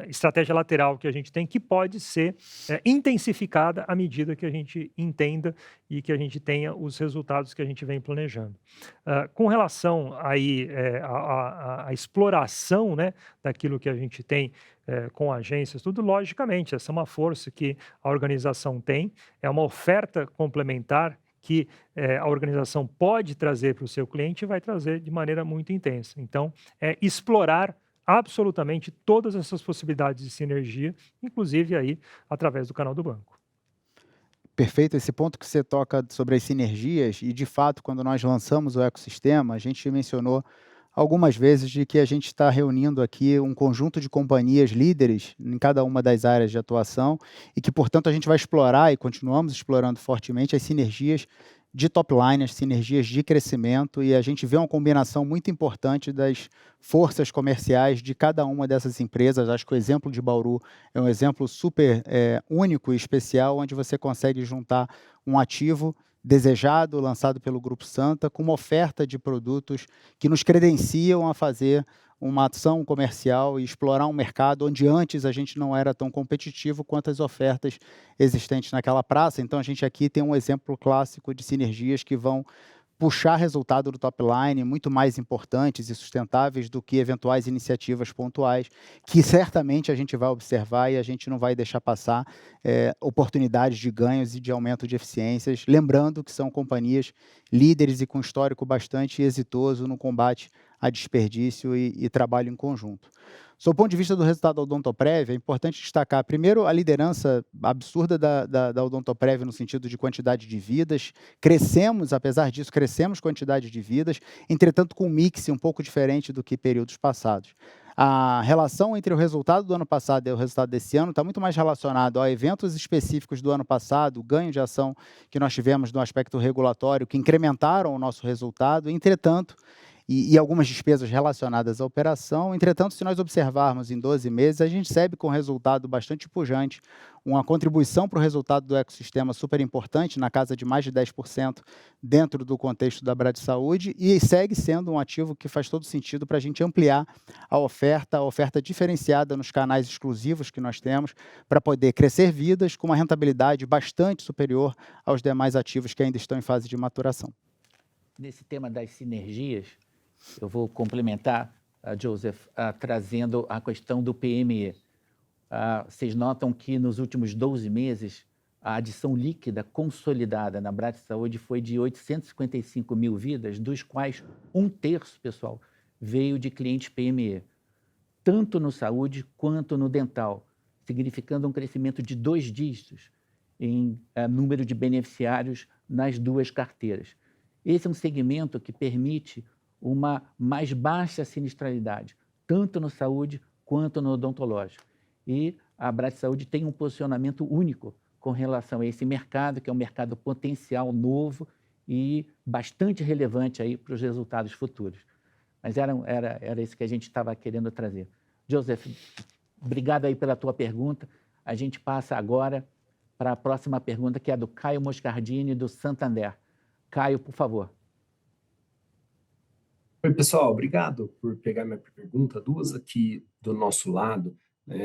estratégia lateral que a gente tem que pode ser intensificada à medida que a gente entenda e que a gente tenha os resultados que a gente vem planejando. Com relação aí à exploração, né, daquilo que a gente tem com agências, tudo, logicamente, essa é uma força que a organização tem, é uma oferta complementar que a organização pode trazer para o seu cliente e vai trazer de maneira muito intensa. Então, explorar absolutamente todas essas possibilidades de sinergia, inclusive aí através do canal do banco. Perfeito, esse ponto que você toca sobre as sinergias, e de fato, quando nós lançamos o ecossistema, a gente mencionou algumas vezes de que a gente está reunindo aqui um conjunto de companhias líderes em cada uma das áreas de atuação e que, portanto, a gente vai explorar e continuamos explorando fortemente as sinergias de top line, as sinergias de crescimento, e a gente vê uma combinação muito importante das forças comerciais de cada uma dessas empresas. Acho que o exemplo de Bauru é um exemplo super único e especial, onde você consegue juntar um ativo desejado, lançado pelo Grupo Santa, com uma oferta de produtos que nos credenciam a fazer uma ação comercial e explorar um mercado onde antes a gente não era tão competitivo quanto as ofertas existentes naquela praça. Então, a gente aqui tem um exemplo clássico de sinergias que vão puxar resultado do top line muito mais importantes e sustentáveis do que eventuais iniciativas pontuais, que certamente a gente vai observar e a gente não vai deixar passar oportunidades de ganhos e de aumento de eficiências, lembrando que são companhias líderes e com histórico bastante exitoso no combate a desperdício e trabalho em conjunto. Sob o ponto de vista do resultado da Odontoprev, é importante destacar, primeiro, a liderança absurda da Odontoprev no sentido de quantidade de vidas. Crescemos, apesar disso, crescemos quantidade de vidas, entretanto, com um mix um pouco diferente do que períodos passados. A relação entre o resultado do ano passado e o resultado desse ano está muito mais relacionado a eventos específicos do ano passado, o ganho de ação que nós tivemos no aspecto regulatório, que incrementaram o nosso resultado, entretanto, e algumas despesas relacionadas à operação. Entretanto, se nós observarmos em 12 meses, a gente segue com um resultado bastante pujante, uma contribuição para o resultado do ecossistema super importante, na casa de mais de 10% dentro do contexto da Brad Saúde, e segue sendo um ativo que faz todo sentido para a gente ampliar a oferta diferenciada nos canais exclusivos que nós temos, para poder crescer vidas com uma rentabilidade bastante superior aos demais ativos que ainda estão em fase de maturação. Nesse tema das sinergias, eu vou complementar, Joseph, trazendo a questão do PME. Vocês notam que nos últimos 12 meses, a adição líquida consolidada na Brad Saúde foi de 855 mil vidas, dos quais 1/3, pessoal, veio de clientes PME, tanto no saúde quanto no dental, significando um crescimento de 2 dígitos em número de beneficiários nas duas carteiras. Esse é um segmento que permite uma mais baixa sinistralidade, tanto no saúde quanto no odontológico. E a Brad Saúde tem um posicionamento único com relação a esse mercado, que é um mercado potencial novo e bastante relevante aí para os resultados futuros. Mas era isso que a gente estava querendo trazer. Joseph, obrigado aí pela tua pergunta. A gente passa agora para a próxima pergunta, que é do Caio Moscardini, do Santander. Caio, por favor. Oi, pessoal, obrigado por pegar minha pergunta. Duas aqui do nosso lado.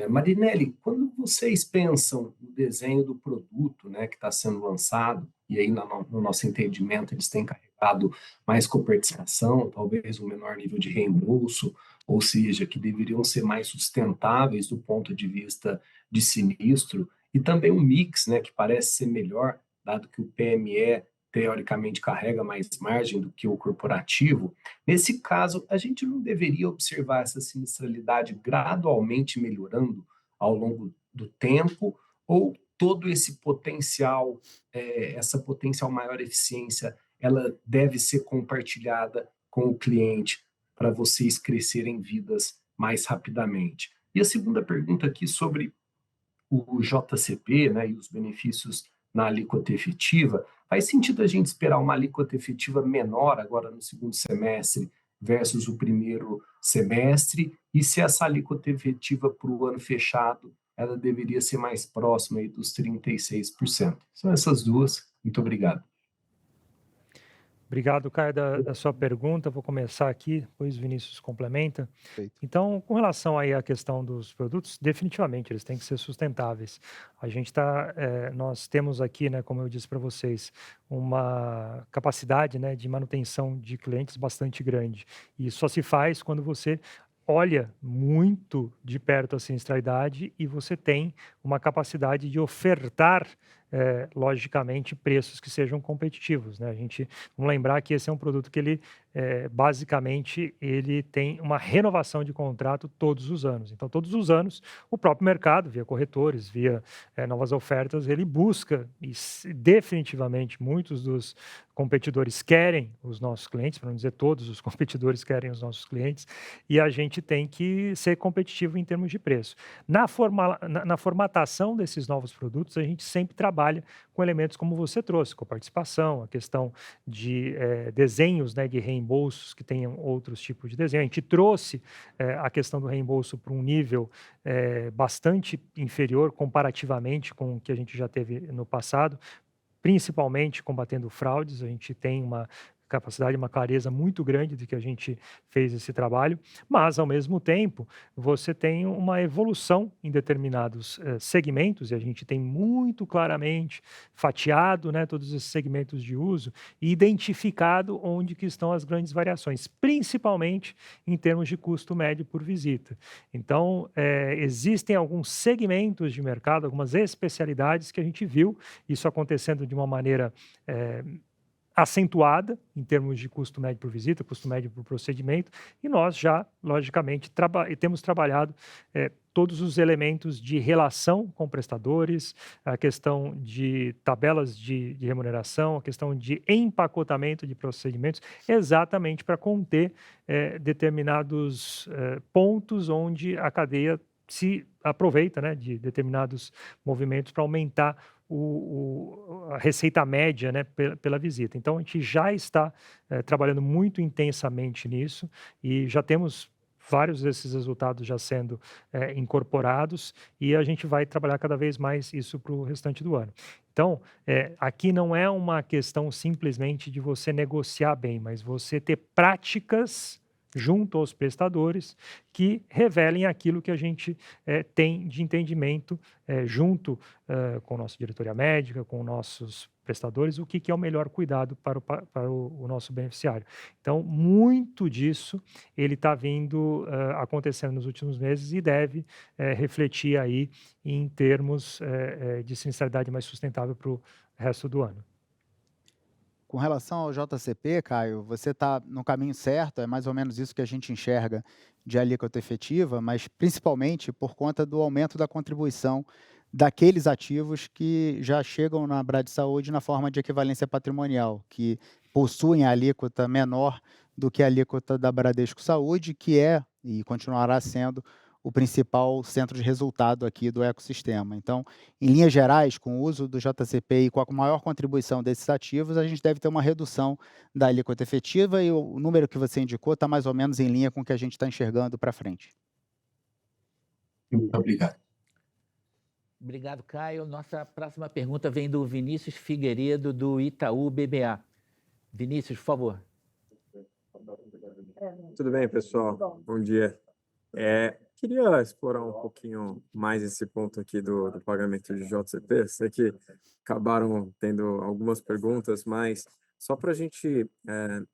Marinelli, quando vocês pensam no desenho do produto, né, que está sendo lançado, e aí no nosso entendimento eles têm carregado mais coparticipação, talvez um menor nível de reembolso, ou seja, que deveriam ser mais sustentáveis do ponto de vista de sinistro, e também um mix, né, que parece ser melhor, dado que o PME teoricamente carrega mais margem do que o corporativo. Nesse caso, a gente não deveria observar essa sinistralidade gradualmente melhorando ao longo do tempo, ou todo esse potencial, essa potencial maior eficiência, ela deve ser compartilhada com o cliente para vocês crescerem vidas mais rapidamente? E a segunda pergunta aqui sobre o JCP, né, e os benefícios na alíquota efetiva. Faz sentido a gente esperar uma alíquota efetiva menor agora no segundo semestre versus o primeiro semestre? E se essa alíquota efetiva para o ano fechado, ela deveria ser mais próxima aí dos 36%? São essas duas. Muito obrigado. Obrigado, Caio, da sua pergunta. Vou começar aqui, depois o Vinícius complementa. Perfeito. Então, com relação aí à questão dos produtos, definitivamente eles têm que ser sustentáveis. Nós temos aqui, né, como eu disse para vocês, uma capacidade, né, de manutenção de clientes bastante grande. E só se faz quando você olha muito de perto a sinistralidade e você tem uma capacidade de ofertar, logicamente, preços que sejam competitivos, né? Vamos lembrar que esse é um produto que ele, basicamente, ele tem uma renovação de contrato todos os anos. Então, todos os anos, o próprio mercado, via corretores, via novas ofertas, ele busca, e definitivamente muitos dos competidores querem os nossos clientes, para não dizer todos os competidores querem os nossos clientes, e a gente tem que ser competitivo em termos de preço. Na formatação desses novos produtos, a gente sempre trabalha com elementos como você trouxe, com participação, a questão de desenhos, né, de reembolsos que tenham outros tipos de desenho. A gente trouxe a questão do reembolso para um nível bastante inferior comparativamente com o que a gente já teve no passado, principalmente combatendo fraudes. A gente tem uma capacidade, uma clareza muito grande de que a gente fez esse trabalho, mas, ao mesmo tempo, você tem uma evolução em determinados segmentos, e a gente tem muito claramente fatiado, né, todos esses segmentos de uso e identificado onde que estão as grandes variações, principalmente em termos de custo médio por visita. Então, existem alguns segmentos de mercado, algumas especialidades que a gente viu isso acontecendo de uma maneira acentuada em termos de custo médio por visita, custo médio por procedimento, e nós já, logicamente, temos trabalhado todos os elementos de relação com prestadores, a questão de tabelas de remuneração, a questão de empacotamento de procedimentos, exatamente para conter determinados pontos onde a cadeia se aproveita, né, de movimentos para aumentar a receita média, né, pela visita. Então, a gente já está trabalhando muito intensamente nisso e já temos vários desses resultados já sendo incorporados, e a gente vai trabalhar cada vez mais isso para o restante do ano. Então, aqui não é uma questão simplesmente de você negociar bem, mas você ter práticas junto aos prestadores que revelem aquilo que a gente tem de entendimento junto com a nossa diretoria médica, com nossos prestadores, o que é o melhor cuidado para o nosso beneficiário. Então, muito disso ele está vindo acontecendo nos últimos meses e deve refletir aí em termos de sinistralidade mais sustentável para o resto do ano. Com relação ao JCP, Caio, você está no caminho certo, é mais ou menos isso que a gente enxerga de alíquota efetiva, mas principalmente por conta do aumento da contribuição daqueles ativos que já chegam na Bradsaúde na forma de equivalência patrimonial, que possuem a alíquota menor do que a alíquota da Bradesco Saúde, que é e continuará sendo o principal centro de resultado aqui do ecossistema. Então, em linhas gerais, com o uso do JCP e com a maior contribuição desses ativos, a gente deve ter uma redução da alíquota efetiva e o número que você indicou está mais ou menos em linha com o que a gente está enxergando para frente. Muito obrigado. Obrigado, Caio. Nossa próxima pergunta vem do Vinícius Figueiredo, do Itaú BBA. Vinícius, por favor. Tudo bem, pessoal? Bom dia. Queria explorar um pouquinho mais esse ponto aqui do pagamento de JCP. Sei que acabaram tendo algumas perguntas, mas só para a gente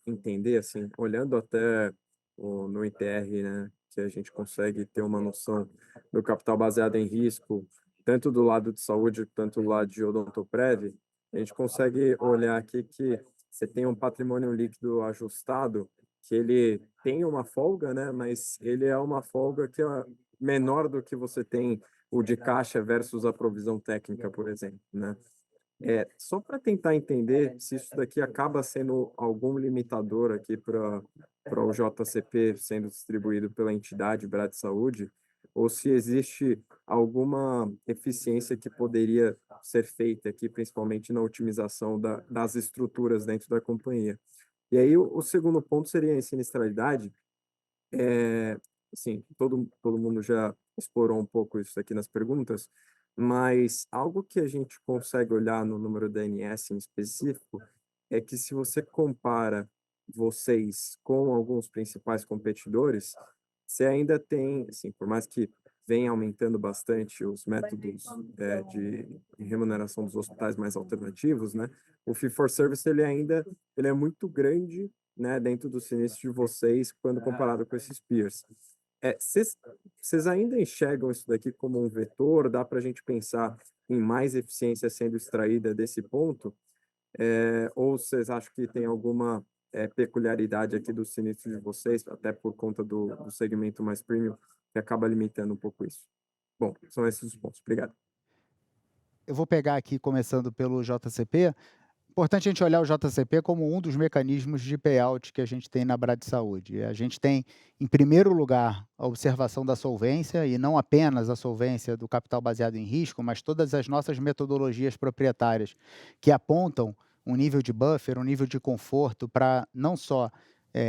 entender, assim, olhando até no ITR, né, que a gente consegue ter uma noção do capital baseado em risco, tanto do lado de saúde quanto do lado de Odontoprev, a gente consegue olhar aqui que você tem um patrimônio líquido ajustado, que ele tem uma folga, né? Mas ele é uma folga que é menor do que você tem o de caixa versus a provisão técnica, por exemplo, né? Só para tentar entender se isso daqui acaba sendo algum limitador aqui para o JCP sendo distribuído pela entidade Brad Saúde, ou se existe alguma eficiência que poderia ser feita aqui, principalmente na otimização das estruturas dentro da companhia. E aí, o segundo ponto seria a sinistralidade. Assim, todo mundo já explorou um pouco isso aqui nas perguntas, mas algo que a gente consegue olhar no número da ANS em específico é que se você compara vocês com alguns principais competidores, você ainda tem, assim, por mais que venha aumentando bastante os métodos de remuneração dos hospitais mais alternativos, né? O fee-for-service ele é muito grande, né, dentro do sinistro de vocês quando comparado com esses peers. Vocês ainda enxergam isso daqui como um vetor? Dá para a gente pensar em mais eficiência sendo extraída desse ponto? Ou vocês acham que tem alguma peculiaridade aqui do sinistro de vocês, até por conta do segmento mais premium, que acaba limitando um pouco isso? Bom, são esses os pontos. Obrigado. Eu vou pegar aqui, começando pelo JCP. Importante a gente olhar o JCP como um dos mecanismos de payout que a gente tem na Brad Saúde. A gente tem, em primeiro lugar, a observação da solvência, e não apenas a solvência do capital baseado em risco, mas todas as nossas metodologias proprietárias que apontam um nível de buffer, um nível de conforto para não só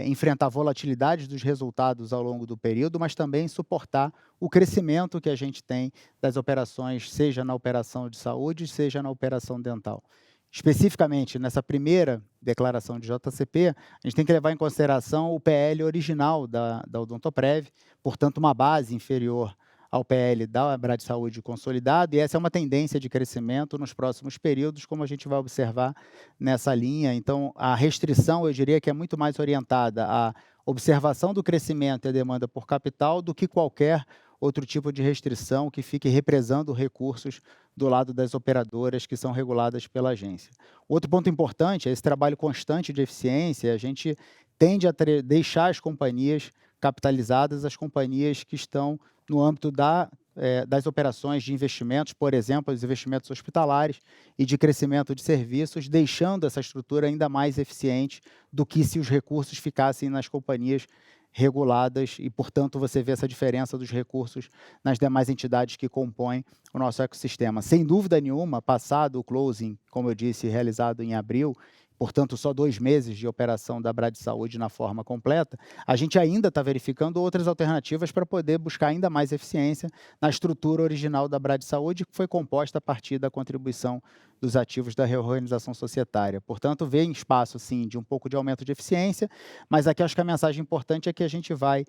enfrentar volatilidades dos resultados ao longo do período, mas também suportar o crescimento que a gente tem das operações, seja na operação de saúde, seja na operação dental. Especificamente, nessa primeira declaração de JCP, a gente tem que levar em consideração o PL original da Odontoprev, portanto, uma base inferior ao PL da Brad Saúde consolidado, e essa é uma tendência de crescimento nos próximos períodos, como a gente vai observar nessa linha. Então, a restrição, eu diria que é muito mais orientada à observação do crescimento e a demanda por capital do que qualquer outro tipo de restrição que fique represando recursos do lado das operadoras que são reguladas pela agência. Outro ponto importante é esse trabalho constante de eficiência. A gente tende a deixar as companhias capitalizadas, as companhias que estão no âmbito das operações de investimentos, por exemplo, os investimentos hospitalares e de crescimento de serviços, deixando essa estrutura ainda mais eficiente do que se os recursos ficassem nas companhias reguladas e, portanto, você vê essa diferença dos recursos nas demais entidades que compõem o nosso ecossistema. Sem dúvida nenhuma, passado o closing, como eu disse, realizado em abril, portanto, só 2 meses de operação da Brad Saúde na forma completa, a gente ainda está verificando outras alternativas para poder buscar ainda mais eficiência na estrutura original da Brad Saúde, que foi composta a partir da contribuição dos ativos da reorganização societária. Portanto, vê em espaço, sim, de um pouco de aumento de eficiência, mas aqui acho que a mensagem importante é que a gente vai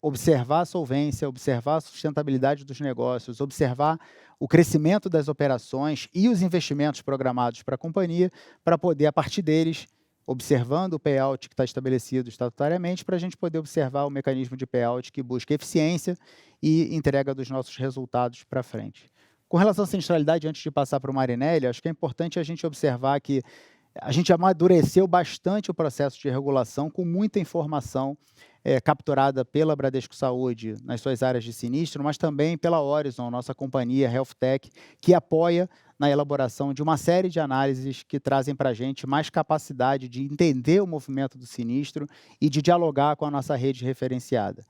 observar a solvência, observar a sustentabilidade dos negócios, observar o crescimento das operações e os investimentos programados para a companhia, para poder, a partir deles, observando o payout que está estabelecido estatutariamente, para a gente poder observar o mecanismo de payout que busca eficiência e entrega dos nossos resultados para frente. Com relação à sinistralidade, antes de passar para o Marinelli, acho que é importante a gente observar que a gente amadureceu bastante o processo de regulação com muita informação capturada pela Bradesco Saúde nas suas áreas de sinistro, mas também pela Horizon, nossa companhia Health Tech, que apoia na elaboração de uma série de análises que trazem para a gente mais capacidade de entender o movimento do sinistro e de dialogar com a nossa rede referenciada.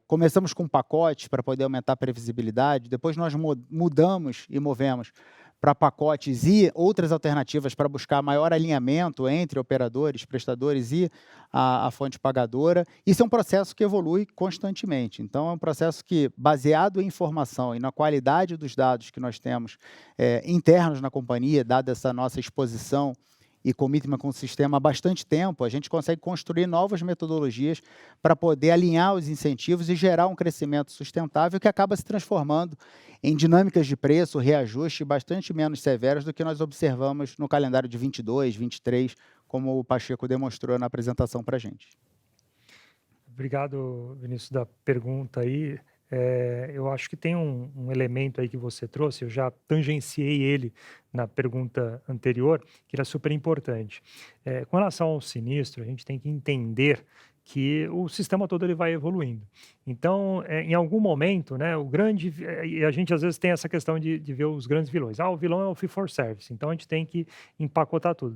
Começamos com pacotes para poder aumentar a previsibilidade, depois nós mudamos e movemos para pacotes e outras alternativas para buscar maior alinhamento entre operadores, prestadores e a fonte pagadora. Isso é um processo que evolui constantemente. Então, é um processo que, baseado em informação e na qualidade dos dados que nós temos internos na companhia, dada essa nossa exposição e commitment com o sistema há bastante tempo, a gente consegue construir novas metodologias para poder alinhar os incentivos e gerar um crescimento sustentável que acaba se transformando em dinâmicas de preço, reajuste bastante menos severas do que nós observamos no calendário de 22, 23, como o Pacheco demonstrou na apresentação para a gente. Obrigado, Vinícius, da pergunta aí. Eu acho que tem um elemento aí que você trouxe, eu já tangenciei ele na pergunta anterior, que era super importante. Com relação ao sinistro, a gente tem que entender que o sistema todo ele vai evoluindo. Então, em algum momento, né, e a gente às vezes tem essa questão de ver os grandes vilões. O vilão é o fee for service, então a gente tem que empacotar tudo.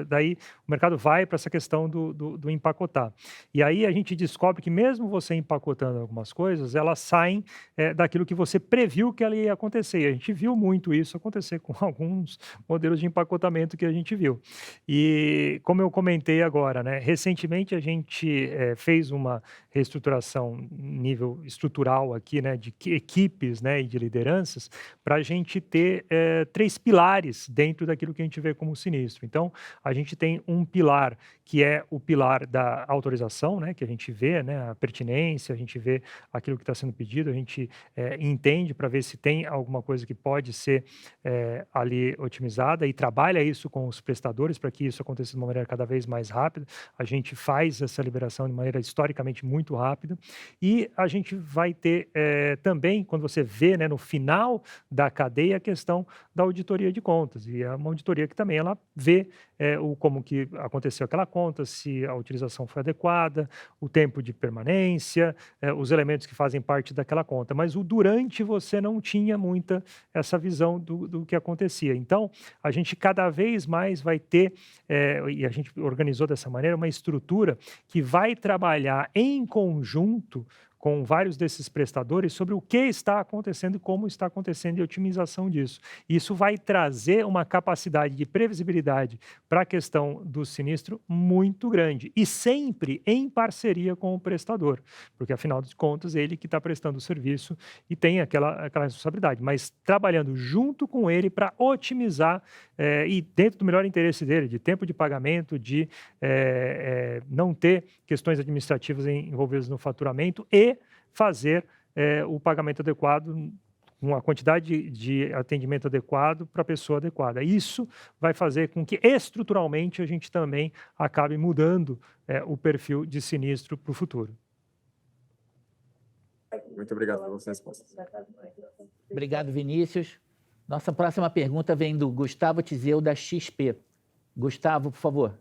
Daí o mercado vai para essa questão do empacotar. E aí a gente descobre que mesmo você empacotando algumas coisas, elas saem daquilo que você previu que ela ia acontecer. E a gente viu muito isso acontecer com alguns modelos de empacotamento que a gente viu. E como eu comentei agora, né, recentemente a gente fez uma reestruturação nível estrutural aqui, né, de equipes, né, e de lideranças, para a gente ter 3 pilares dentro daquilo que a gente vê como sinistro. Então, a gente tem um pilar que é o pilar da autorização, né, que a gente vê, né, a pertinência, a gente vê aquilo que está sendo pedido, a gente entende para ver se tem alguma coisa que pode ser ali otimizada e trabalha isso com os prestadores para que isso aconteça de uma maneira cada vez mais rápida. A gente faz essa liberação de maneira historicamente muito rápida e a gente vai ter também, quando você vê, né, no final da cadeia, a questão da auditoria de contas. E é uma auditoria que também ela vê como que aconteceu aquela conta, se a utilização foi adequada, o tempo de permanência, os elementos que fazem parte daquela conta. Mas o durante você não tinha muita essa visão do que acontecia. Então, a gente cada vez mais vai ter, e a gente organizou dessa maneira, uma estrutura que vai trabalhar em conjunto com vários desses prestadores sobre o que está acontecendo e como está acontecendo e a otimização disso. Isso vai trazer uma capacidade de previsibilidade para a questão do sinistro muito grande e sempre em parceria com o prestador, porque afinal de contas ele que está prestando o serviço e tem aquela responsabilidade, mas trabalhando junto com ele para otimizar e dentro do melhor interesse dele, de tempo de pagamento, de não ter questões administrativas envolvidas no faturamento e fazer o pagamento adequado, uma quantidade de atendimento adequado para a pessoa adequada. Isso vai fazer com que estruturalmente a gente também acabe mudando o perfil de sinistro para o futuro. Muito obrigado pelas respostas. Obrigado, Vinícius. Nossa próxima pergunta vem do Gustavo Tizeu, da XP. Gustavo, por favor.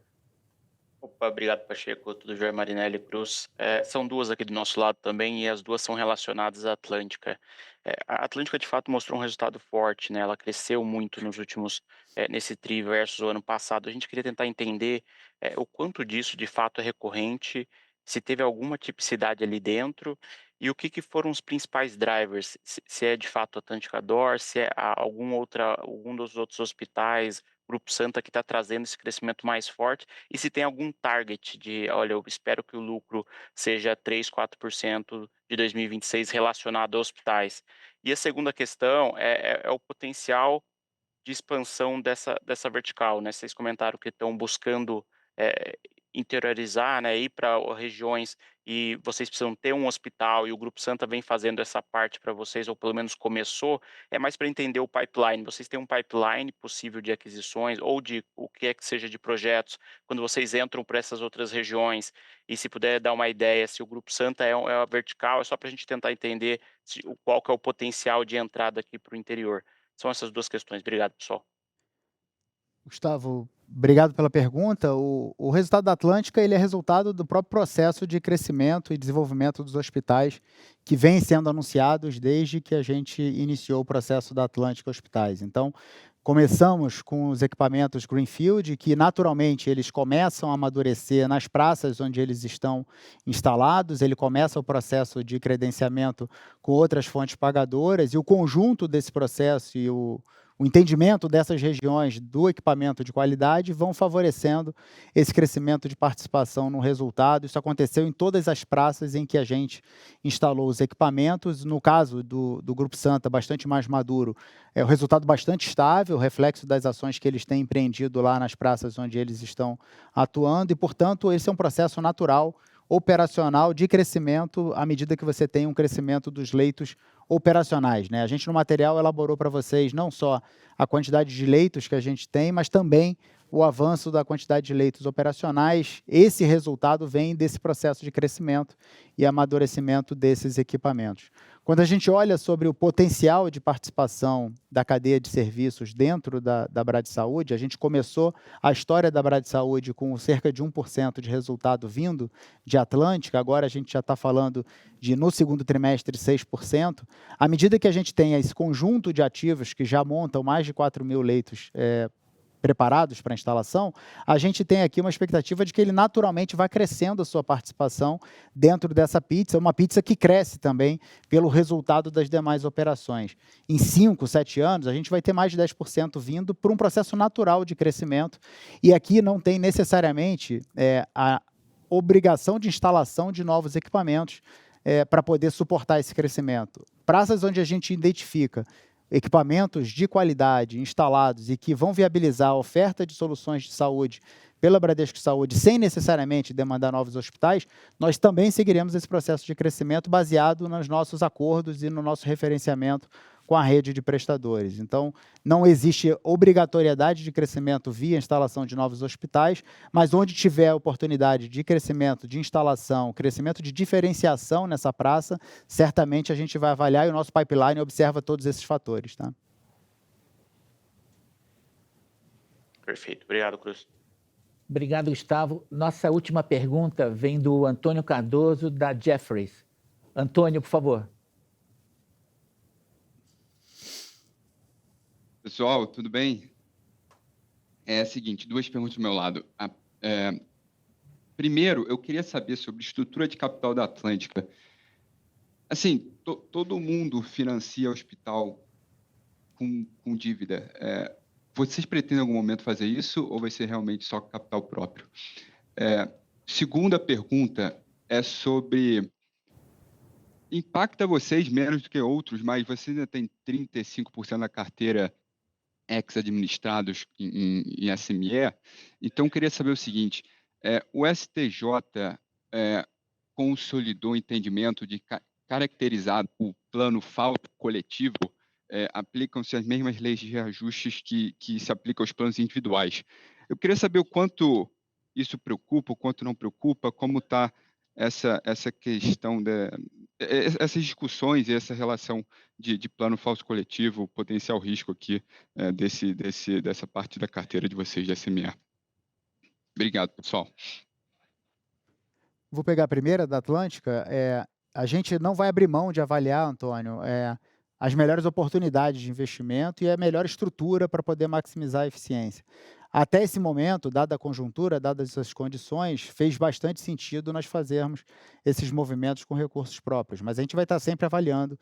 Opa, obrigado, Pacheco. Tudo jóia, Marinelli Cruz. São duas aqui do nosso lado também e as duas são relacionadas à Atlântica. A Atlântica, de fato, mostrou um resultado forte, né? Ela cresceu muito nos últimos, nesse TRI versus o ano passado. A gente queria tentar entender o quanto disso, de fato, é recorrente, se teve alguma tipicidade ali dentro e o que foram os principais drivers, se é de fato a Atlântica D'Or, se é algum dos outros hospitais, Grupo Santa que está trazendo esse crescimento mais forte e se tem algum target de, olha, eu espero que o lucro seja 3, 4% de 2026 relacionado a hospitais. E a segunda questão é o potencial de expansão dessa vertical, né? Vocês comentaram que estão buscando interiorizar, né? Ir para regiões e vocês precisam ter um hospital e o Grupo Santa vem fazendo essa parte para vocês, ou pelo menos começou, é mais para entender o pipeline. Vocês têm um pipeline possível de aquisições ou de o que é que seja de projetos quando vocês entram para essas outras regiões e se puder dar uma ideia se o Grupo Santa é a vertical, é só para a gente tentar entender qual que é o potencial de entrada aqui para o interior. São essas duas questões. Obrigado, pessoal. Gustavo, Obrigado pela pergunta. O resultado da Atlântica ele é resultado do próprio processo de crescimento e desenvolvimento dos hospitais que vem sendo anunciados desde que a gente iniciou o processo da Atlântica Hospitais. Então, começamos com os equipamentos Greenfield, que naturalmente eles começam a amadurecer nas praças onde eles estão instalados, ele começa o processo de credenciamento com outras fontes pagadoras, e o conjunto desse processo e o entendimento dessas regiões do equipamento de qualidade vão favorecendo esse crescimento de participação no resultado. Isso aconteceu em todas as praças em que a gente instalou os equipamentos. No caso do Grupo Santa, bastante mais maduro, é o resultado bastante estável, reflexo das ações que eles têm empreendido lá nas praças onde eles estão atuando, e, portanto, esse é um processo natural, operacional, de crescimento, à medida que você tem um crescimento dos leitos operacionais, né? A gente no material elaborou para vocês não só a quantidade de leitos que a gente tem, mas também o avanço da quantidade de leitos operacionais. Esse resultado vem desse processo de crescimento e amadurecimento desses equipamentos. Quando a gente olha sobre o potencial de participação da cadeia de serviços dentro da Brad Saúde, a gente começou a história da Brad Saúde com cerca de 1% de resultado vindo de Atlântica, agora a gente já está falando de, no segundo trimestre, 6%. À medida que a gente tem esse conjunto de ativos que já montam mais de 4.000 leitos preparados para a instalação, a gente tem aqui uma expectativa de que ele naturalmente vai crescendo a sua participação dentro dessa pizza, uma pizza que cresce também pelo resultado das demais operações. Em 5, 7 anos, a gente vai ter mais de 10% vindo por um processo natural de crescimento, e aqui não tem necessariamente a obrigação de instalação de novos equipamentos para poder suportar esse crescimento. Praças onde a gente identifica equipamentos de qualidade instalados e que vão viabilizar a oferta de soluções de saúde pela Bradesco Saúde sem necessariamente demandar novos hospitais, nós também seguiremos esse processo de crescimento baseado nos nossos acordos e no nosso referenciamento com a rede de prestadores. Então, não existe obrigatoriedade de crescimento via instalação de novos hospitais, mas onde tiver oportunidade de crescimento, de instalação, crescimento de diferenciação nessa praça, certamente a gente vai avaliar e o nosso pipeline observa todos esses fatores. Tá? Perfeito. Obrigado, Cruz. Obrigado, Gustavo. Nossa última pergunta vem do Antônio Cardoso, da Jefferies. Antônio, por favor. Pessoal, tudo bem? É o seguinte, duas perguntas do meu lado. Primeiro, eu queria saber sobre estrutura de capital da Atlântica. Assim, todo mundo financia hospital com dívida. Vocês pretendem em algum momento fazer isso ou vai ser realmente só capital próprio? Segunda pergunta é sobre... Impacta vocês menos do que outros, mas vocês ainda têm 35% da carteira ex-administrados em SME. Então, eu queria saber o seguinte, o STJ consolidou o entendimento de caracterizado o plano falso coletivo, aplicam-se as mesmas leis de reajustes que se aplicam aos planos individuais. Eu queria saber o quanto isso preocupa, o quanto não preocupa, como está essa questão, essas discussões e essa relação de plano falso coletivo, potencial risco aqui dessa parte da carteira de vocês de SME. Obrigado, pessoal. Vou pegar a primeira da Atlântica. A gente não vai abrir mão de avaliar, Antônio, as melhores oportunidades de investimento e a melhor estrutura para poder maximizar a eficiência. Até esse momento, dada a conjuntura, dadas essas condições, fez bastante sentido nós fazermos esses movimentos com recursos próprios. Mas a gente vai estar sempre avaliando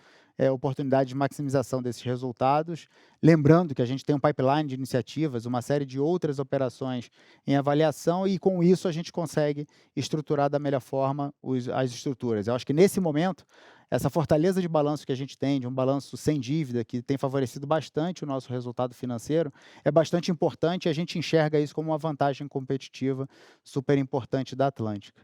oportunidades de maximização desses resultados. Lembrando que a gente tem um pipeline de iniciativas, uma série de outras operações em avaliação e, com isso, a gente consegue estruturar da melhor forma as estruturas. Eu acho que, nesse momento, essa fortaleza de balanço que a gente tem, de um balanço sem dívida, que tem favorecido bastante o nosso resultado financeiro, é bastante importante e a gente enxerga isso como uma vantagem competitiva super importante da Atlântica.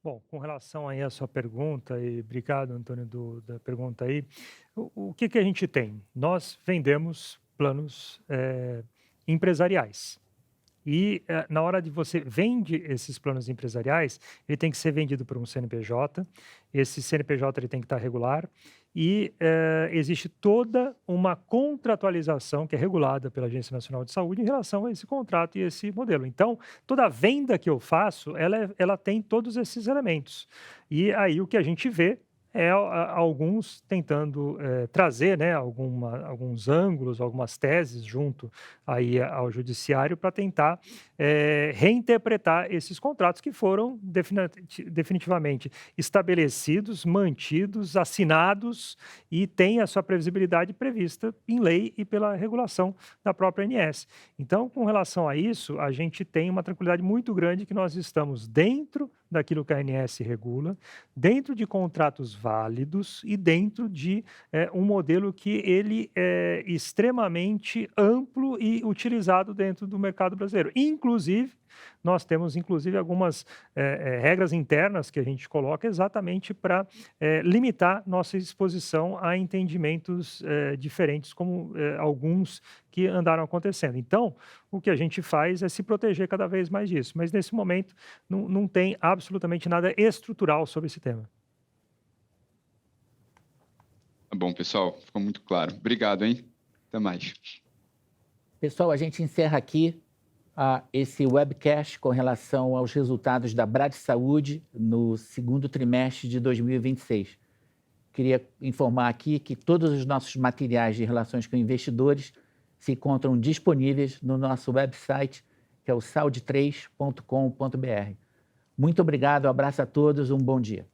Bom, com relação aí à sua pergunta, e obrigado, Antônio, da pergunta aí, o que a gente tem? Nós vendemos planos empresariais. E na hora de você vende esses planos empresariais, ele tem que ser vendido por um CNPJ, esse CNPJ ele tem que estar regular, e existe toda uma contratualização que é regulada pela Agência Nacional de Saúde em relação a esse contrato e esse modelo. Então, toda venda que eu faço, ela tem todos esses elementos. E aí o que a gente vê é alguns tentando trazer, né, alguns ângulos, algumas teses junto aí ao judiciário para tentar reinterpretar esses contratos que foram definitivamente estabelecidos, mantidos, assinados e têm a sua previsibilidade prevista em lei e pela regulação da própria ANS. Então, com relação a isso, a gente tem uma tranquilidade muito grande que nós estamos dentro daquilo que a ANS regula, dentro de contratos válidos e dentro de um modelo que ele é extremamente amplo e utilizado dentro do mercado brasileiro. Inclusive, nós temos algumas regras internas que a gente coloca exatamente para limitar nossa exposição a entendimentos diferentes, como alguns que andaram acontecendo. Então, o que a gente faz é se proteger cada vez mais disso. Mas, nesse momento, não tem absolutamente nada estrutural sobre esse tema. Tá bom, pessoal. Ficou muito claro. Obrigado, hein? Até mais. Pessoal, a gente encerra aqui esse webcast com relação aos resultados da Brad Saúde no segundo trimestre de 2026. Queria informar aqui que todos os nossos materiais de relações com investidores se encontram disponíveis no nosso website, que é o saud3.com.br. Muito obrigado, um abraço a todos, um bom dia.